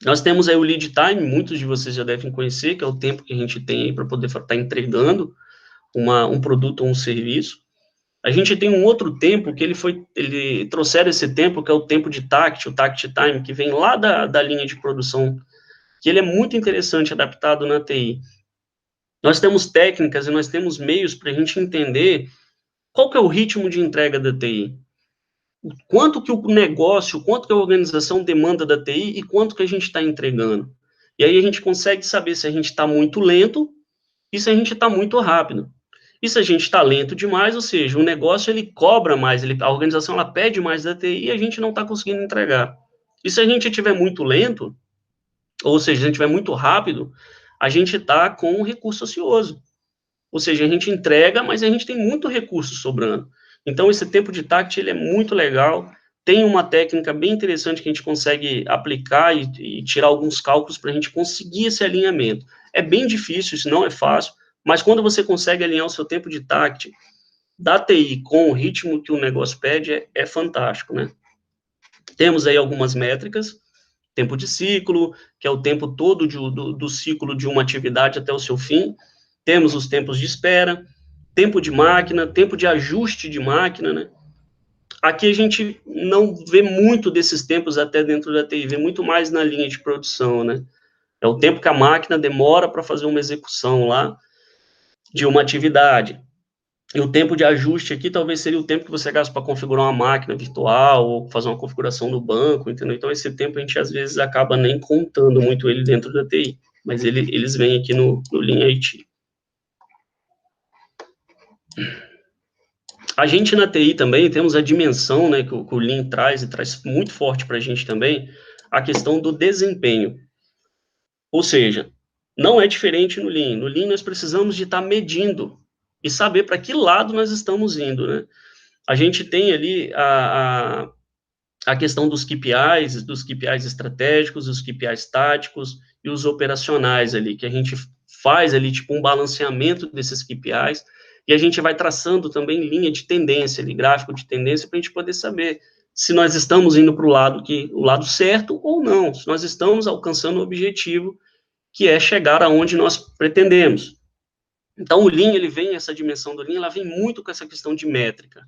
[SPEAKER 2] Nós temos aí o lead time, muitos de vocês já devem conhecer, que é o tempo que a gente tem aí para poder estar entregando um produto ou um serviço. A gente tem um outro tempo que ele trouxeram esse tempo, que é o tempo de TACT, o TACT time, que vem lá da linha de produção, que ele é muito interessante, adaptado na TI. Nós temos técnicas e nós temos meios para a gente entender qual que é o ritmo de entrega da TI. Quanto que o negócio, quanto que a organização demanda da TI e quanto que a gente está entregando. E aí a gente consegue saber se a gente está muito lento e se a gente está muito rápido. E se a gente está lento demais, ou seja, o negócio ele cobra mais, a organização ela pede mais da TI e a gente não está conseguindo entregar. E se a gente estiver muito lento, ou seja, se a gente estiver muito rápido, a gente está com um recurso ocioso. Ou seja, a gente entrega, mas a gente tem muito recurso sobrando. Então, esse tempo de TACT, ele é muito legal, tem uma técnica bem interessante que a gente consegue aplicar e tirar alguns cálculos para a gente conseguir esse alinhamento. É bem difícil, isso não é fácil, mas quando você consegue alinhar o seu tempo de TACT da TI com o ritmo que o negócio pede, é fantástico, né? Temos aí algumas métricas, tempo de ciclo, que é o tempo todo do ciclo de uma atividade até o seu fim. Temos os tempos de espera, tempo de máquina, tempo de ajuste de máquina, né? Aqui a gente não vê muito desses tempos até dentro da TI, vê muito mais na linha de produção, né? É o tempo que a máquina demora para fazer uma execução lá de uma atividade. E o tempo de ajuste aqui talvez seria o tempo que você gasta para configurar uma máquina virtual ou fazer uma configuração no banco, entendeu? Então, esse tempo a gente, às vezes, acaba nem contando muito ele dentro da TI, mas eles vêm aqui no Lean IT. A gente na TI também temos a dimensão, né, que o Lean traz, e traz muito forte para a gente também, a questão do desempenho. Ou seja, Não é diferente no Lean. No Lean, nós precisamos de estar medindo e saber para que lado nós estamos indo, né? A gente tem ali a questão dos KPIs estratégicos, os KPIs táticos e os operacionais ali, que a gente faz ali, tipo, um balanceamento desses KPIs, e a gente vai traçando também linha de tendência, ali, gráfico de tendência, para a gente poder saber se nós estamos indo para o lado certo ou não, se nós estamos alcançando o objetivo, que é chegar aonde nós pretendemos. Então, o Lean, ele vem, essa dimensão do Lean, ela vem muito com essa questão de métrica.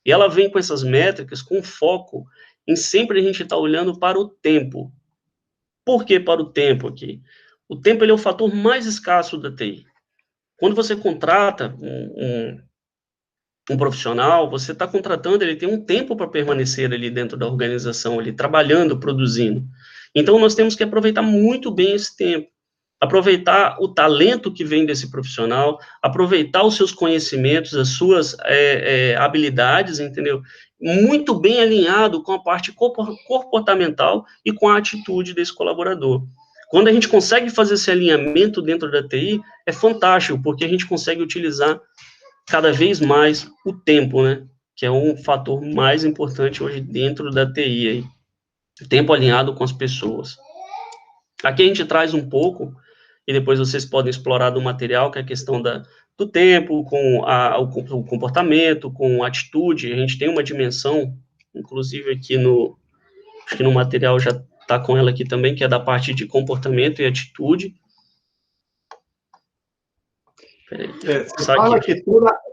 [SPEAKER 2] E ela vem com essas métricas, com foco em sempre a gente estar olhando para o tempo. Por que para o tempo aqui? O tempo, ele é o fator mais escasso da TI. Quando você contrata um profissional, você está contratando, ele tem um tempo para permanecer ali dentro da organização, ali, trabalhando, produzindo. Então, nós temos que aproveitar muito bem esse tempo. Aproveitar o talento que vem desse profissional, aproveitar os seus conhecimentos, as suas habilidades, entendeu? Muito bem alinhado com a parte comportamental e com a atitude desse colaborador. Quando a gente consegue fazer esse alinhamento dentro da TI, é fantástico, porque a gente consegue utilizar cada vez mais o tempo, né? Que é um fator mais importante hoje dentro da TI, aí. O tempo alinhado com as pessoas. Aqui a gente traz um pouco, e depois vocês podem explorar do material, que é a questão do tempo, com o comportamento, com a atitude. A gente tem uma dimensão, inclusive aqui acho que no material já está com ela aqui também, que é da parte de comportamento e atitude.
[SPEAKER 1] Você fala que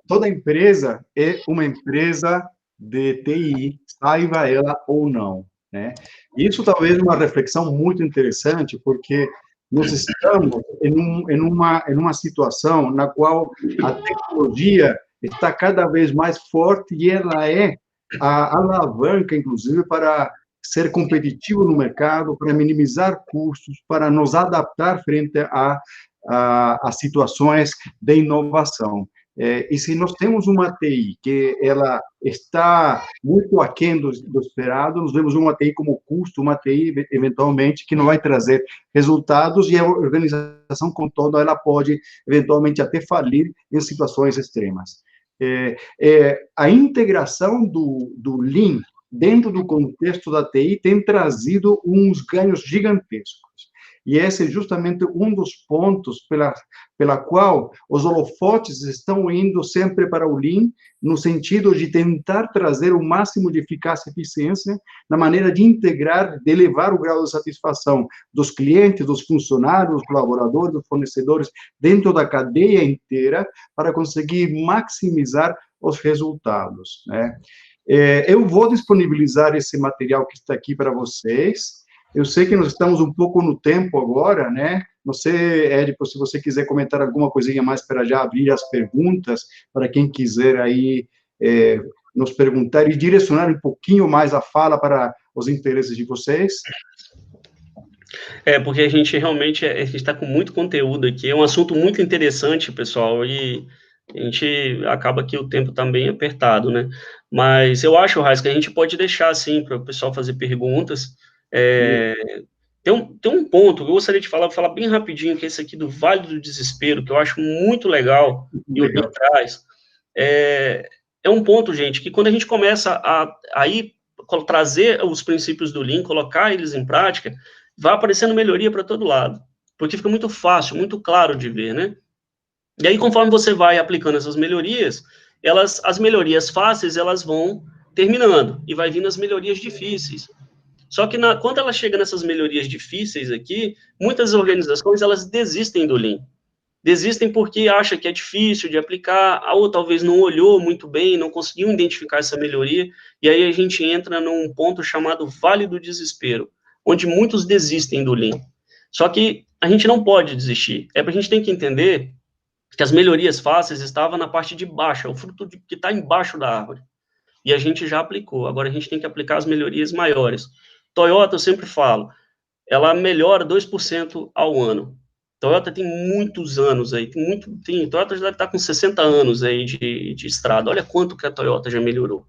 [SPEAKER 1] toda empresa é uma empresa de TI, saiba ela ou não, né? Isso talvez é uma reflexão muito interessante, porque nós estamos em uma situação na qual a tecnologia está cada vez mais forte e ela é a alavanca, inclusive, para ser competitivo no mercado, para minimizar custos, para nos adaptar frente a situações de inovação. E se nós temos uma TI que ela está muito aquém do esperado, nós vemos uma TI como custo, uma TI, eventualmente, que não vai trazer resultados, e a organização, com todo, ela pode, eventualmente, até falir em situações extremas. A integração do Lean dentro do contexto da TI tem trazido uns ganhos gigantescos. E esse é justamente um dos pontos pela qual os holofotes estão indo sempre para o Lean, no sentido de tentar trazer o máximo de eficácia e eficiência na maneira de integrar, de elevar o grau de satisfação dos clientes, dos funcionários, dos colaboradores, dos fornecedores, dentro da cadeia inteira, para conseguir maximizar os resultados, né? Eu vou disponibilizar esse material que está aqui para vocês. Eu sei que nós estamos um pouco no tempo agora, né? Não sei, Érico, se você quiser comentar alguma coisinha mais para já abrir as perguntas, para quem quiser aí nos perguntar e direcionar um pouquinho mais a fala para os interesses de vocês.
[SPEAKER 2] Porque a gente realmente está com muito conteúdo aqui, é um assunto muito interessante, pessoal, e a gente acaba que o tempo está bem apertado, né? Mas eu acho, Raiz, que a gente pode deixar, assim, para o pessoal fazer perguntas. Tem um ponto que eu gostaria de falar bem rapidinho, que é esse aqui do Vale do Desespero, que eu acho muito legal, e o Lean traz. É um ponto, gente, que quando a gente começa a trazer os princípios do Lean, colocar eles em prática, vai aparecendo melhoria para todo lado, porque fica muito fácil, muito claro de ver, né? E aí, conforme você vai aplicando essas melhorias, as melhorias fáceis, elas vão terminando, e vai vindo as melhorias difíceis. Só que quando ela chega nessas melhorias difíceis aqui, muitas organizações, elas desistem do Lean. Desistem porque acha que é difícil de aplicar, ou talvez não olhou muito bem, não conseguiu identificar essa melhoria, e aí a gente entra num ponto chamado Vale do Desespero, onde muitos desistem do Lean. Só que a gente não pode desistir. A gente tem que entender que as melhorias fáceis estavam na parte de baixo, é o fruto que está embaixo da árvore. E a gente já aplicou. Agora a gente tem que aplicar as melhorias maiores. Toyota, eu sempre falo, ela melhora 2% ao ano. Toyota tem muitos anos aí, Toyota já deve estar com 60 anos aí de estrada. Olha quanto que a Toyota já melhorou.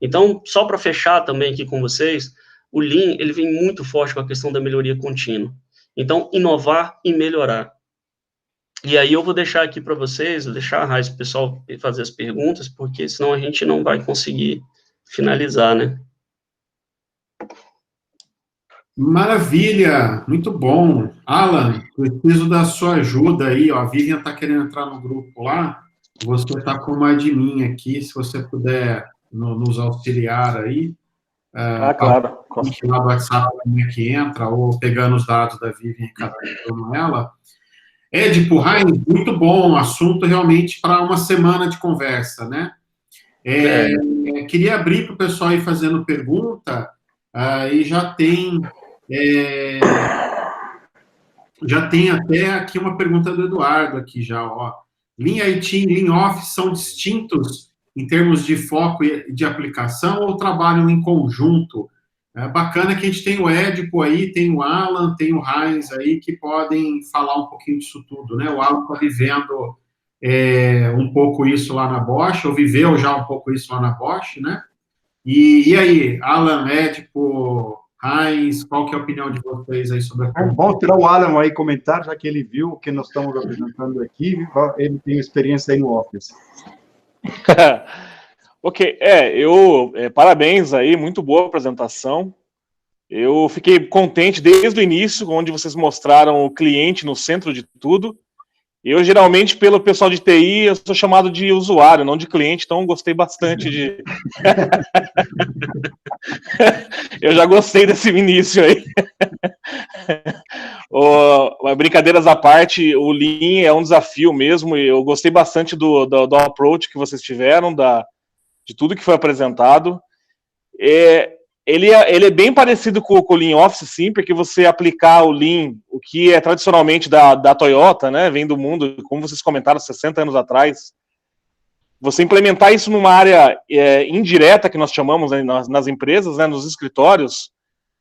[SPEAKER 2] Então, só para fechar também aqui com vocês, o Lean, ele vem muito forte com a questão da melhoria contínua. Então, inovar e melhorar. E aí eu vou deixar aqui para vocês, vou deixar a Raiz, o pessoal fazer as perguntas, porque senão a gente não vai conseguir finalizar, né?
[SPEAKER 3] Maravilha, muito bom. Alan, preciso da sua ajuda aí, ó. A Vivian está querendo entrar no grupo lá. Você está com uma admin aqui, se você puder nos auxiliar aí.
[SPEAKER 4] Claro.
[SPEAKER 3] Lá do WhatsApp como é que entra, ou pegando os dados da Vivian e cadastrando ela. Édipo, Heinz, muito bom, assunto realmente para uma semana de conversa, né? Queria abrir para o pessoal ir fazendo pergunta, e já tem até aqui uma pergunta do Eduardo aqui já, ó. Lean IT e Lean Office são distintos em termos de foco e de aplicação ou trabalham em conjunto? É bacana que a gente tem o Édipo aí, tem o Alan, tem o Heinz aí, que podem falar um pouquinho disso tudo, né? O Alan está vivendo um pouco isso lá na Bosch, ou viveu já um pouco isso lá na Bosch, né? E aí, Alan, Édipo, Heinz, qual que é a opinião de vocês aí sobre a pergunta?
[SPEAKER 1] Vamos tirar o Alan aí comentar, já que ele viu o que nós estamos apresentando aqui, ele tem experiência aí no Office.
[SPEAKER 4] Ok, parabéns aí, muito boa apresentação. Eu fiquei contente desde o início, onde vocês mostraram o cliente no centro de tudo. Eu, geralmente, pelo pessoal de TI, eu sou chamado de usuário, não de cliente, então gostei bastante de... Eu já gostei desse início aí. Brincadeiras à parte, o Lean é um desafio mesmo, e eu gostei bastante do approach que vocês tiveram, de tudo que foi apresentado. Ele é bem parecido com o Lean Office, sim, porque você aplicar o Lean, o que é tradicionalmente da Toyota, né, vem do mundo, como vocês comentaram, 60 anos atrás, você implementar isso numa área indireta, que nós chamamos, né, nas empresas, né, nos escritórios,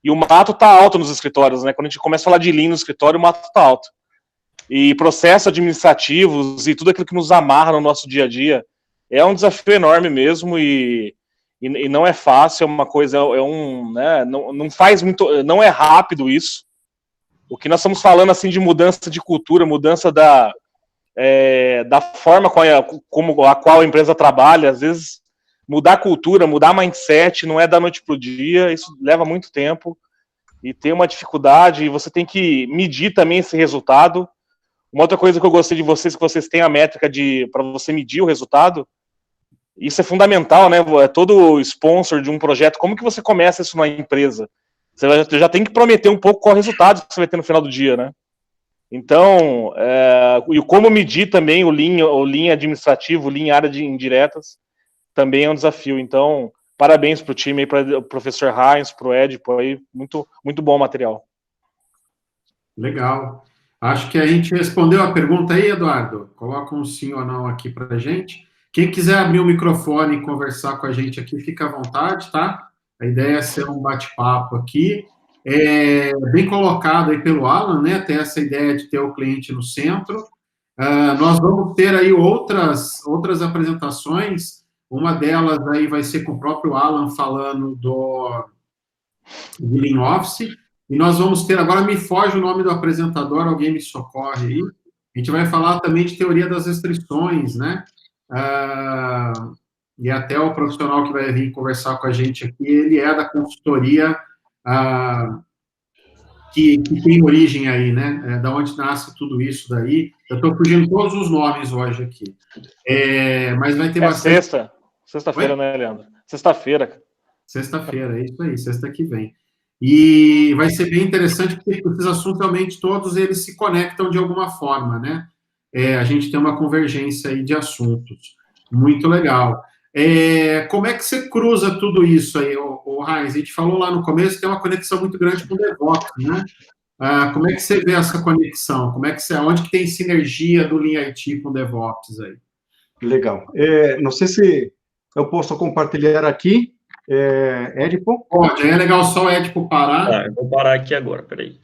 [SPEAKER 4] e o mato está alto nos escritórios, né, quando a gente começa a falar de Lean no escritório, o mato está alto. E processos administrativos e tudo aquilo que nos amarra no nosso dia a dia é um desafio enorme mesmo, e não é fácil, é uma coisa, né, não faz muito, não é rápido isso. O que nós estamos falando assim de mudança de cultura, mudança da forma como a qual a empresa trabalha, às vezes mudar a cultura, mudar mindset, não é da noite para o dia, isso leva muito tempo e tem uma dificuldade, e você tem que medir também esse resultado. Uma outra coisa que eu gostei de vocês, que vocês têm a métrica para você medir o resultado. Isso é fundamental, né? Todo sponsor de um projeto, como que você começa isso na empresa? Você já tem que prometer um pouco qual é o resultado que você vai ter no final do dia, né? Então, e como medir também o Lean administrativo, o Lean área de indiretas, também é um desafio. Então, parabéns para o time aí, para o professor Heinz, para o Edipo aí, muito, muito bom o material.
[SPEAKER 3] Legal. Acho que a gente respondeu a pergunta aí, Eduardo. Coloca um sim ou não aqui para a gente. Quem quiser abrir o microfone e conversar com a gente aqui, fica à vontade, tá? A ideia é ser um bate-papo aqui. Bem colocado aí pelo Alan, né? Ter essa ideia de ter o cliente no centro. Nós vamos ter aí outras apresentações. Uma delas aí vai ser com o próprio Alan falando do Lean Office. E nós vamos ter, agora me foge o nome do apresentador, alguém me socorre aí. A gente vai falar também de teoria das restrições, né? E até o profissional que vai vir conversar com a gente aqui, ele é da consultoria que tem origem aí, né? Da onde nasce tudo isso daí. Eu estou fugindo todos os nomes hoje aqui. Mas vai ter bastante...
[SPEAKER 4] Sexta-feira, né, Leandro? Sexta-feira.
[SPEAKER 3] Sexta-feira, é isso aí, sexta que vem. E vai ser bem interessante, porque esses assuntos, realmente, todos eles se conectam de alguma forma, né? A gente tem uma convergência aí de assuntos. Muito legal. Como é que você cruza tudo isso aí, o Heinz? A gente falou lá no começo que tem uma conexão muito grande com o DevOps, né? Como é que você vê essa conexão? Onde que tem sinergia do Lean IT com o DevOps aí?
[SPEAKER 1] Legal. Não sei se eu posso compartilhar aqui, Edipo.
[SPEAKER 3] Pode, é legal só o Edipo parar.
[SPEAKER 2] Tá, eu vou parar aqui agora, peraí.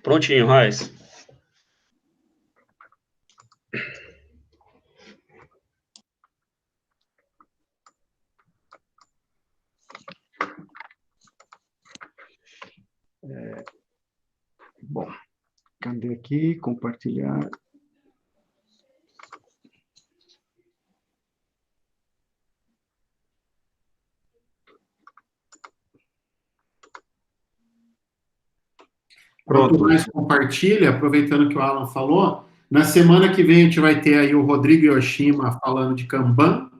[SPEAKER 2] Prontinho, Raiz.
[SPEAKER 1] Bom, cadê? Cadê aqui? Compartilhar.
[SPEAKER 3] Quanto mais compartilha, aproveitando que o Alan falou, na semana que vem a gente vai ter aí o Rodrigo Yoshima falando de Kanban,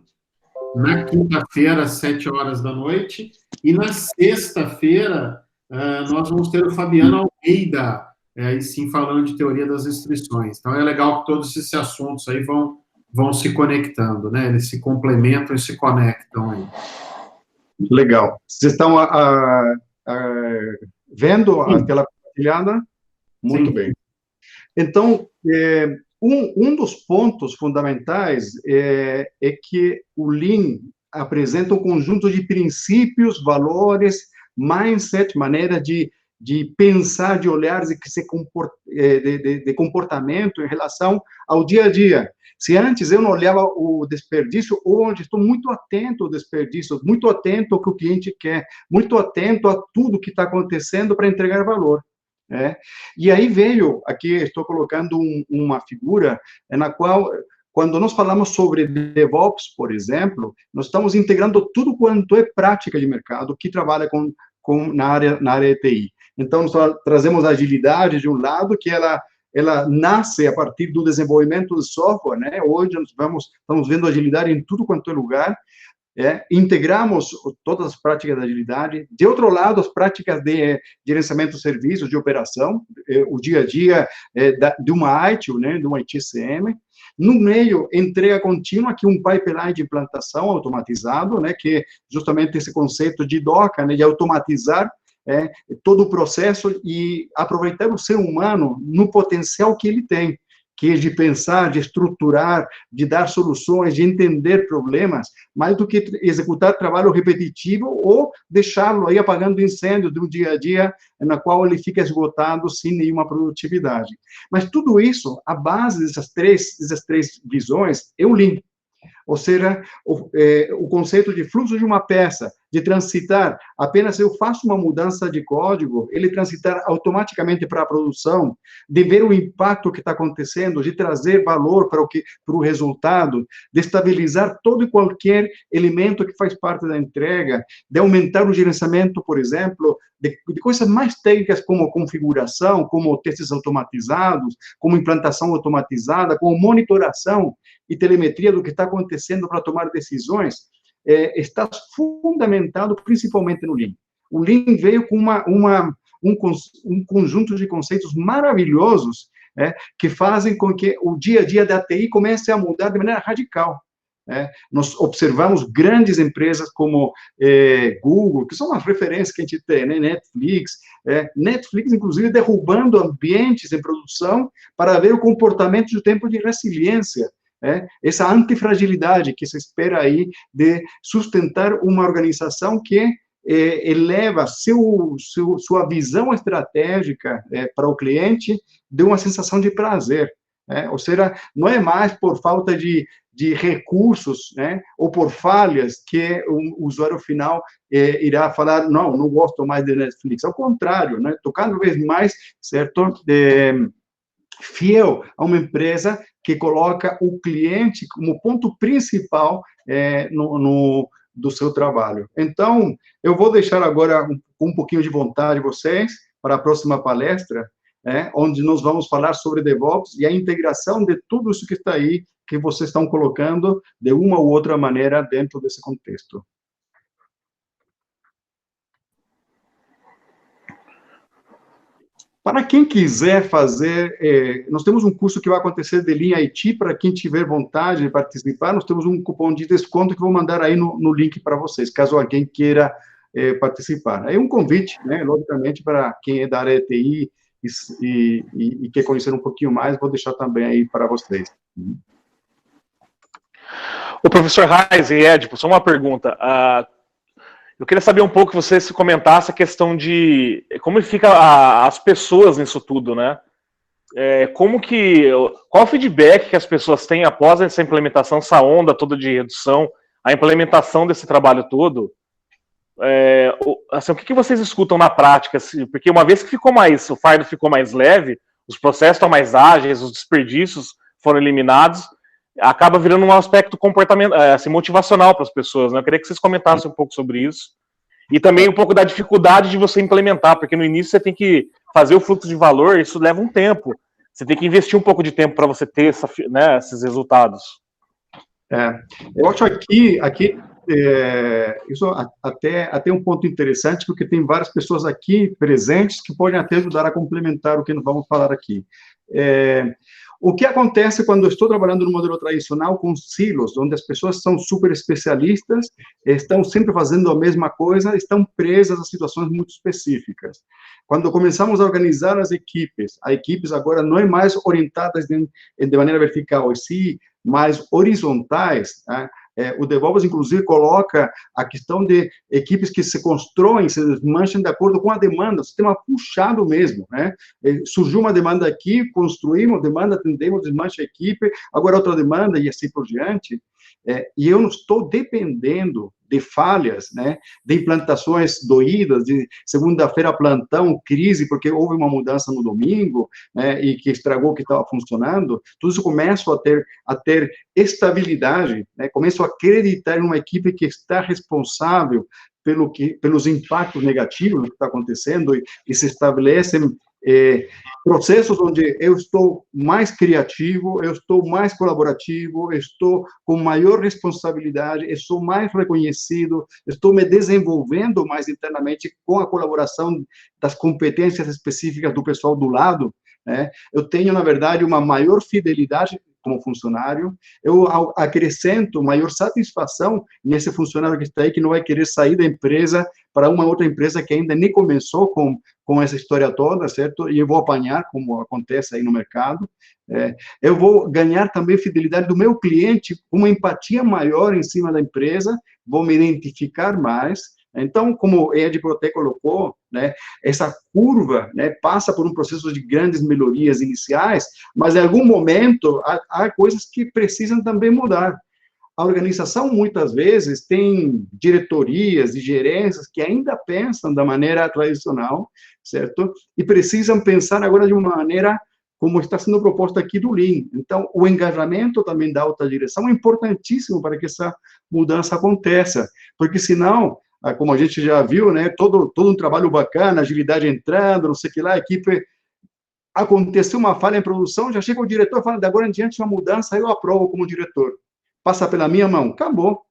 [SPEAKER 3] na quinta-feira, às 7 horas da noite, e na sexta-feira nós vamos ter o Fabiano Almeida, aí sim falando de teoria das restrições. Então é legal que todos esses assuntos aí vão se conectando, né? Eles se complementam e se conectam aí.
[SPEAKER 1] Legal. Vocês estão vendo a tela compartilhada? Muito bem. Então, um dos pontos fundamentais é que o Lean apresenta um conjunto de princípios, valores, mindset, maneira de pensar, de olhar, de comportamento em relação ao dia a dia. Se antes eu não olhava o desperdício, hoje estou muito atento ao desperdício, muito atento ao que o cliente quer, muito atento a tudo que está acontecendo para entregar valor. E aí veio, aqui estou colocando uma figura na qual, quando nós falamos sobre DevOps, por exemplo, nós estamos integrando tudo quanto é prática de mercado que trabalha na área de TI. Então, nós trazemos a agilidade de um lado, que ela nasce a partir do desenvolvimento de software, né? Hoje nós estamos vendo agilidade em tudo quanto é lugar. Integramos todas as práticas da agilidade. De outro lado, as práticas de gerenciamento de serviços, de operação, o dia a dia de uma ITIL, né, de uma ITCM. No meio, entrega contínua, que um pipeline de implantação automatizado, né, que é justamente esse conceito de Docker, né, de automatizar todo o processo e aproveitar o ser humano no potencial que ele tem, que é de pensar, de estruturar, de dar soluções, de entender problemas, mais do que executar trabalho repetitivo ou deixá-lo aí apagando incêndio do dia a dia, na qual ele fica esgotado sem nenhuma produtividade. Mas tudo isso, a base dessas três visões é o Lean. Ou seja, o conceito de fluxo de uma peça, de transitar, apenas eu faço uma mudança de código, ele transitar automaticamente para a produção, de ver o impacto que está acontecendo, de trazer valor para o resultado, de estabilizar todo e qualquer elemento que faz parte da entrega, de aumentar o gerenciamento, por exemplo, de coisas mais técnicas como configuração, como testes automatizados, como implantação automatizada, como monitoração e telemetria do que está acontecendo para tomar decisões, está fundamentado principalmente no Lean. O Lean veio com um conjunto de conceitos maravilhosos, que fazem com que o dia a dia da TI comece a mudar de maneira radical. Nós observamos grandes empresas como Google, que são as referências que a gente tem, né? Netflix, inclusive, derrubando ambientes em produção para ver o comportamento do tempo de resiliência. Essa antifragilidade que se espera aí de sustentar uma organização que eleva sua visão estratégica para o cliente de uma sensação de prazer. Ou seja, não é mais por falta de recursos, ou por falhas que o usuário final irá falar, não gosto mais de Netflix. Ao contrário, estou cada vez mais, certo, fiel a uma empresa que coloca o cliente como ponto principal do seu trabalho. Então, eu vou deixar agora um pouquinho de vontade vocês para a próxima palestra, onde nós vamos falar sobre DevOps e a integração de tudo isso que está aí, que vocês estão colocando de uma ou outra maneira dentro desse contexto. Para quem quiser fazer, nós temos um curso que vai acontecer de Lean IT, para quem tiver vontade de participar, nós temos um cupom de desconto que vou mandar aí no link para vocês, caso alguém queira participar. É um convite, logicamente, para quem é da área de TI e quer conhecer um pouquinho mais, vou deixar também aí para vocês.
[SPEAKER 4] O professor Reis e Edipo, só uma pergunta. Eu queria saber um pouco que você se comentasse a questão de como fica as pessoas nisso tudo, né? Qual o feedback que as pessoas têm após essa implementação, essa onda toda de redução, a implementação desse trabalho todo? Assim, o que vocês escutam na prática? Porque uma vez que o fardo ficou mais leve, os processos estão mais ágeis, os desperdícios foram eliminados, acaba virando um aspecto comportamental, assim, motivacional para as pessoas, né? Eu queria que vocês comentassem um pouco sobre isso. E também um pouco da dificuldade de você implementar, porque no início você tem que fazer o fluxo de valor, isso leva um tempo. Você tem que investir um pouco de tempo para você ter esses resultados.
[SPEAKER 1] Eu acho aqui isso até um ponto interessante, porque tem várias pessoas aqui presentes que podem até ajudar a complementar o que nós vamos falar aqui. O que acontece quando eu estou trabalhando no modelo tradicional com silos, onde as pessoas são super especialistas, estão sempre fazendo a mesma coisa, estão presas a situações muito específicas. Quando começamos a organizar as equipes agora não é mais orientadas de maneira vertical, e sim mais horizontais, né? O DevOps, inclusive, coloca a questão de equipes que se constroem, se desmancham de acordo com a demanda, o sistema puxado mesmo, né? Surgiu uma demanda aqui, construímos demanda, atendemos, desmancha a equipe, agora outra demanda e assim por diante. E eu não estou dependendo de falhas, né, de implantações doídas, de segunda-feira plantão, crise, porque houve uma mudança no domingo, né, e que estragou o que estava funcionando. Tudo isso começa a ter estabilidade, né, começo a acreditar em uma equipe que está responsável pelos impactos negativos do que está acontecendo e se estabelecem processos onde eu estou mais criativo, eu estou mais colaborativo, eu estou com maior responsabilidade, eu sou mais reconhecido, estou me desenvolvendo mais internamente com a colaboração das competências específicas do pessoal do lado, né? Eu tenho, na verdade, uma maior fidelidade como funcionário, eu acrescento maior satisfação nesse funcionário que está aí, que não vai querer sair da empresa para uma outra empresa que ainda nem começou com essa história toda, certo? E eu vou apanhar, como acontece aí no mercado. Eu vou ganhar também fidelidade do meu cliente, uma empatia maior em cima da empresa, vou me identificar mais. Então, como o Ed Protec colocou, né, essa curva, né, passa por um processo de grandes melhorias iniciais, mas em algum momento há coisas que precisam também mudar. A organização, muitas vezes, tem diretorias e gerências que ainda pensam da maneira tradicional, certo? E precisam pensar agora de uma maneira como está sendo proposto aqui do Lean. Então, o engajamento também da alta direção é importantíssimo para que essa mudança aconteça, porque senão, como a gente já viu, né, todo um trabalho bacana, agilidade entrando, não sei o que lá, a equipe, aconteceu uma falha em produção, já chega o diretor e fala, de agora em diante, uma mudança, eu aprovo como diretor. Passa pela minha mão, acabou.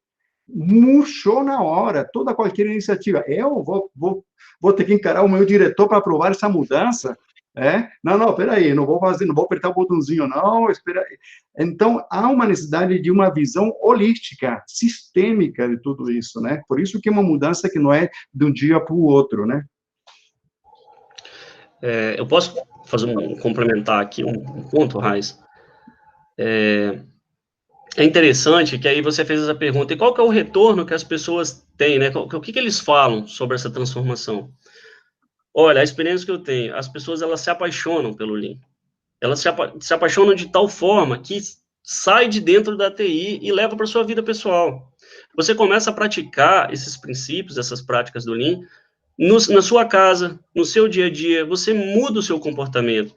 [SPEAKER 1] Murchou na hora, toda qualquer iniciativa. Eu vou ter que encarar o meu diretor para aprovar essa mudança? Não, peraí, não vou apertar o botãozinho, não, espera aí. Então, há uma necessidade de uma visão holística, sistêmica de tudo isso, né? Por isso que é uma mudança que não é de um dia para o outro, né?
[SPEAKER 2] Eu posso complementar aqui um ponto, Raiz? É interessante que aí você fez essa pergunta, e qual que é o retorno que as pessoas têm, né? O que eles falam sobre essa transformação? Olha, a experiência que eu tenho, as pessoas, elas se apaixonam pelo Lean. Elas se apaixonam de tal forma que sai de dentro da TI e leva para sua vida pessoal. Você começa a praticar esses princípios, essas práticas do Lean, na sua casa, no seu dia a dia, você muda o seu comportamento.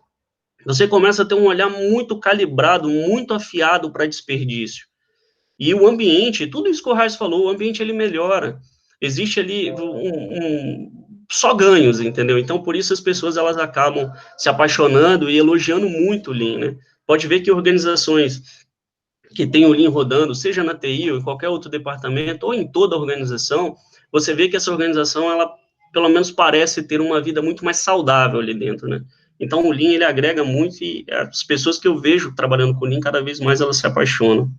[SPEAKER 2] Você começa a ter um olhar muito calibrado, muito afiado para desperdício. E o ambiente, tudo isso que o Raiz falou, o ambiente ele melhora. Existe ali só ganhos, entendeu? Então, por isso as pessoas elas acabam se apaixonando e elogiando muito o Lean, né? Pode ver que organizações que têm o Lean rodando, seja na TI ou em qualquer outro departamento, ou em toda a organização, você vê que essa organização, ela pelo menos parece ter uma vida muito mais saudável ali dentro, né? Então, o Lean, ele agrega muito e as pessoas que eu vejo trabalhando com o Lean, cada vez mais elas se apaixonam.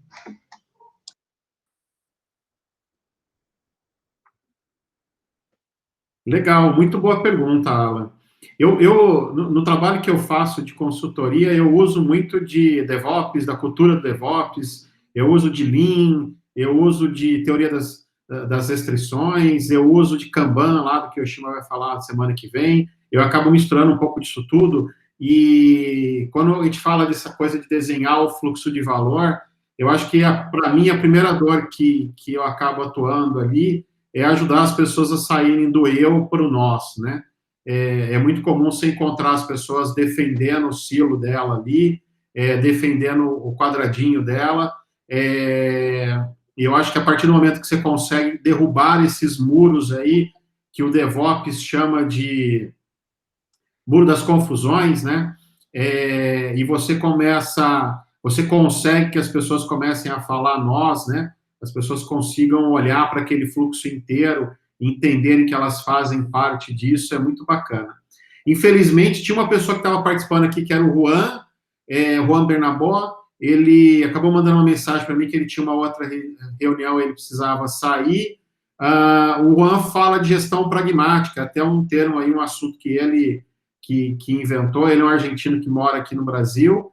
[SPEAKER 3] Legal, muito boa pergunta, Alan. No trabalho que eu faço de consultoria, eu uso muito de DevOps, da cultura do DevOps, eu uso de Lean, eu uso de teoria das restrições, eu uso de Kanban, lá do que o Yoshima vai falar semana que vem, eu acabo misturando um pouco disso tudo, e quando a gente fala dessa coisa de desenhar o fluxo de valor, eu acho que, para mim, a primeira dor que eu acabo atuando ali é ajudar as pessoas a saírem do eu para o nós, né? é muito comum você encontrar as pessoas defendendo o silo dela ali, defendendo o quadradinho dela, e eu acho que a partir do momento que você consegue derrubar esses muros aí, que o DevOps chama de muro das confusões, né? E você consegue que as pessoas comecem a falar nós, né? As pessoas consigam olhar para aquele fluxo inteiro, entenderem que elas fazem parte disso, é muito bacana. Infelizmente, tinha uma pessoa que estava participando aqui, que era o Juan Bernabó, ele acabou mandando uma mensagem para mim que ele tinha uma outra reunião, ele precisava sair. O Juan fala de gestão pragmática, até um termo aí, um assunto que ele que inventou, ele é um argentino que mora aqui no Brasil.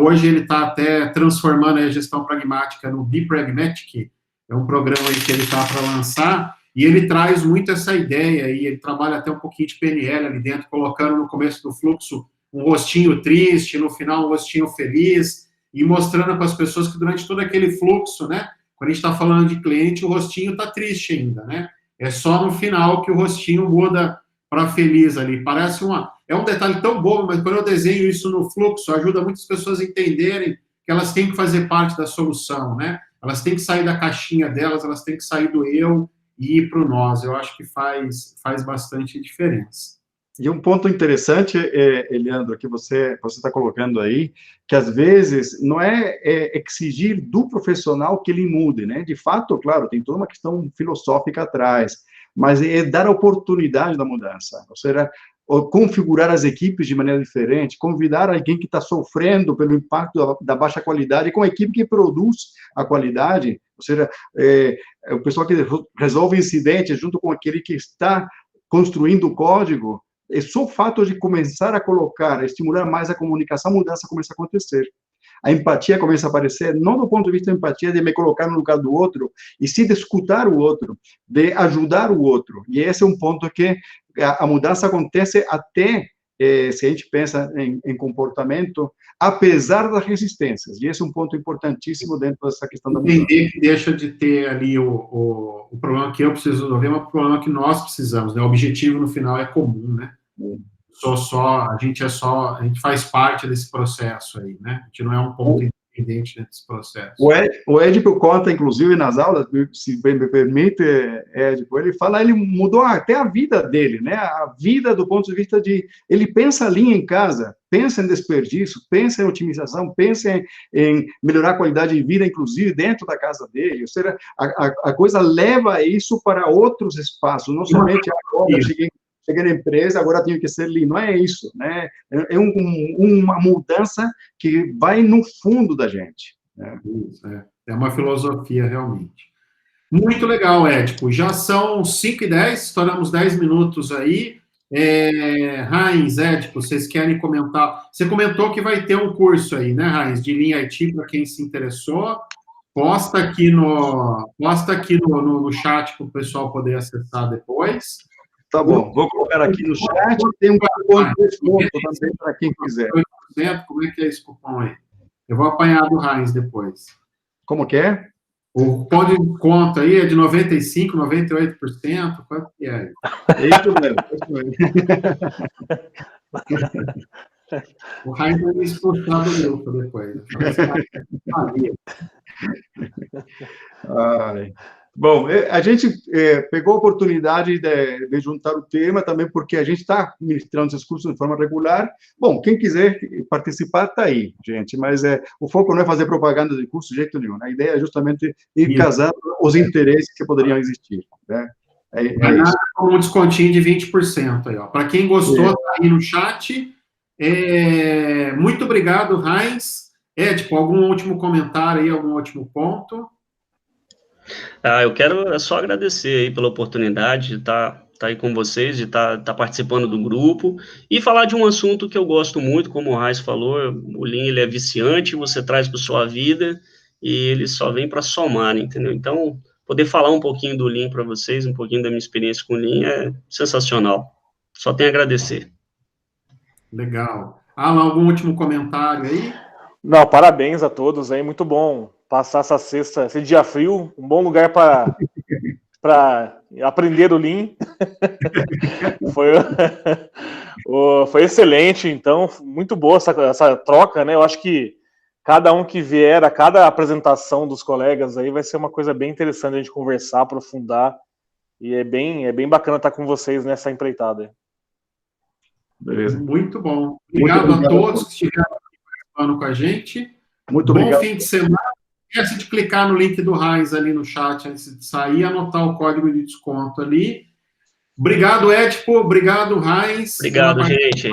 [SPEAKER 3] Hoje ele está até transformando a gestão pragmática no Be Pragmatic, é um programa aí que ele está para lançar, e ele traz muito essa ideia, e ele trabalha até um pouquinho de PNL ali dentro, colocando no começo do fluxo um rostinho triste, no final um rostinho feliz, e mostrando para as pessoas que durante todo aquele fluxo, né, quando a gente está falando de cliente, o rostinho está triste ainda, né, é só no final que o rostinho muda para feliz ali, parece é um detalhe tão bobo, mas quando eu desenho isso no fluxo, ajuda muitas pessoas a entenderem que elas têm que fazer parte da solução, né, elas têm que sair da caixinha delas, elas têm que sair do eu e ir para o nós, eu acho que faz bastante diferença.
[SPEAKER 1] E um ponto interessante, Eliandro, que você está colocando aí, que às vezes não é exigir do profissional que ele mude, né? De fato, claro, tem toda uma questão filosófica atrás, mas é dar a oportunidade da mudança, ou seja, configurar as equipes de maneira diferente, convidar alguém que está sofrendo pelo impacto da baixa qualidade com a equipe que produz a qualidade, ou seja, o pessoal que resolve incidentes junto com aquele que está construindo o código. É só o fato de começar a colocar, estimular mais a comunicação, a mudança começa a acontecer. A empatia começa a aparecer, não do ponto de vista da empatia, de me colocar no lugar do outro, e sim de escutar o outro, de ajudar o outro. E esse é um ponto que a mudança acontece até, se a gente pensa em comportamento, apesar das resistências. E esse é um ponto importantíssimo dentro dessa questão da mudança. Entender
[SPEAKER 3] que deixa de ter ali o problema que eu preciso resolver, mas o problema que nós precisamos, né? O objetivo, no final, é comum, né? A gente faz parte desse processo aí, né? A gente não é um ponto independente desse processo.
[SPEAKER 1] O Édipo conta, inclusive, nas aulas, se bem me permite, Édipo, ele fala, ele mudou até a vida dele, né? A vida do ponto de vista de... Ele pensa ali em casa, pensa em desperdício, pensa em otimização, pensa em melhorar a qualidade de vida, inclusive, dentro da casa dele. Ou seja, a coisa leva isso para outros espaços, não somente agora, cheguei na empresa, agora tenho que ser ali, não é isso, né? É uma mudança que vai no fundo da gente. Né?
[SPEAKER 3] É uma filosofia, realmente. Muito legal, Édipo. Já são 5h10, estouramos 10 minutos aí. Heinz, Édipo, vocês querem comentar? Você comentou que vai ter um curso aí, né, Heinz, de Lean IT, para quem se interessou. Posta aqui no chat para o pessoal poder acessar depois.
[SPEAKER 1] Tá bom, vou colocar aqui no chat, tem um cupom de desconto também para quem quiser.
[SPEAKER 3] Como é que é esse cupom aí? Eu vou apanhar do Heinz depois.
[SPEAKER 1] Como que é?
[SPEAKER 3] O cupom de desconto aí é de 95%, 98%, quanto que é?
[SPEAKER 1] É isso mesmo.
[SPEAKER 3] O Heinz vai me expulsar do grupo depois.
[SPEAKER 1] Bom, a gente pegou a oportunidade de juntar o tema também porque a gente está ministrando esses cursos de forma regular. Bom, quem quiser participar está aí, gente, mas o foco não é fazer propaganda de curso de jeito nenhum. A ideia é justamente ir casando os interesses que poderiam existir. Né?
[SPEAKER 3] Com um descontinho de 20% aí, ó. Para quem gostou, tá aí no chat. Muito obrigado, Heinz. Tipo, algum último comentário aí, algum último ponto?
[SPEAKER 2] Eu quero só agradecer aí pela oportunidade de estar aí com vocês, de estar participando do grupo e falar de um assunto que eu gosto muito, como o Raiz falou, o Lean ele é viciante, você traz para sua vida e ele só vem para somar, entendeu? Então, poder falar um pouquinho do Lean para vocês, um pouquinho da minha experiência com o Lean é sensacional. Só tenho a agradecer.
[SPEAKER 3] Legal. Alan, algum último comentário aí?
[SPEAKER 4] Não, parabéns a todos aí, muito bom passar essa sexta, esse dia frio, um bom lugar para para aprender o Lean. Foi excelente, então, muito boa essa troca, né? Eu acho que cada um que vier, a cada apresentação dos colegas aí, vai ser uma coisa bem interessante a gente conversar, aprofundar, e é bem bacana estar com vocês nessa empreitada.
[SPEAKER 1] Beleza.
[SPEAKER 3] Muito bom. Obrigado a todos que estiveram participando com a gente.
[SPEAKER 1] Muito
[SPEAKER 3] bom
[SPEAKER 1] obrigado.
[SPEAKER 3] Fim de semana. Não esquece de clicar no link do Heinz ali no chat antes de sair, anotar o código de desconto ali. Obrigado, Edipo. Obrigado, Heinz.
[SPEAKER 2] Obrigado, gente.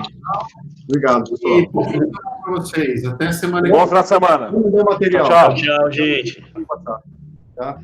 [SPEAKER 1] Obrigado, pessoal.
[SPEAKER 3] E bom fim de semana para vocês. Até semana que
[SPEAKER 4] Bom final de semana.
[SPEAKER 1] Vamos ver o material.
[SPEAKER 4] Tchau,
[SPEAKER 2] Tchau, gente.
[SPEAKER 1] Tá?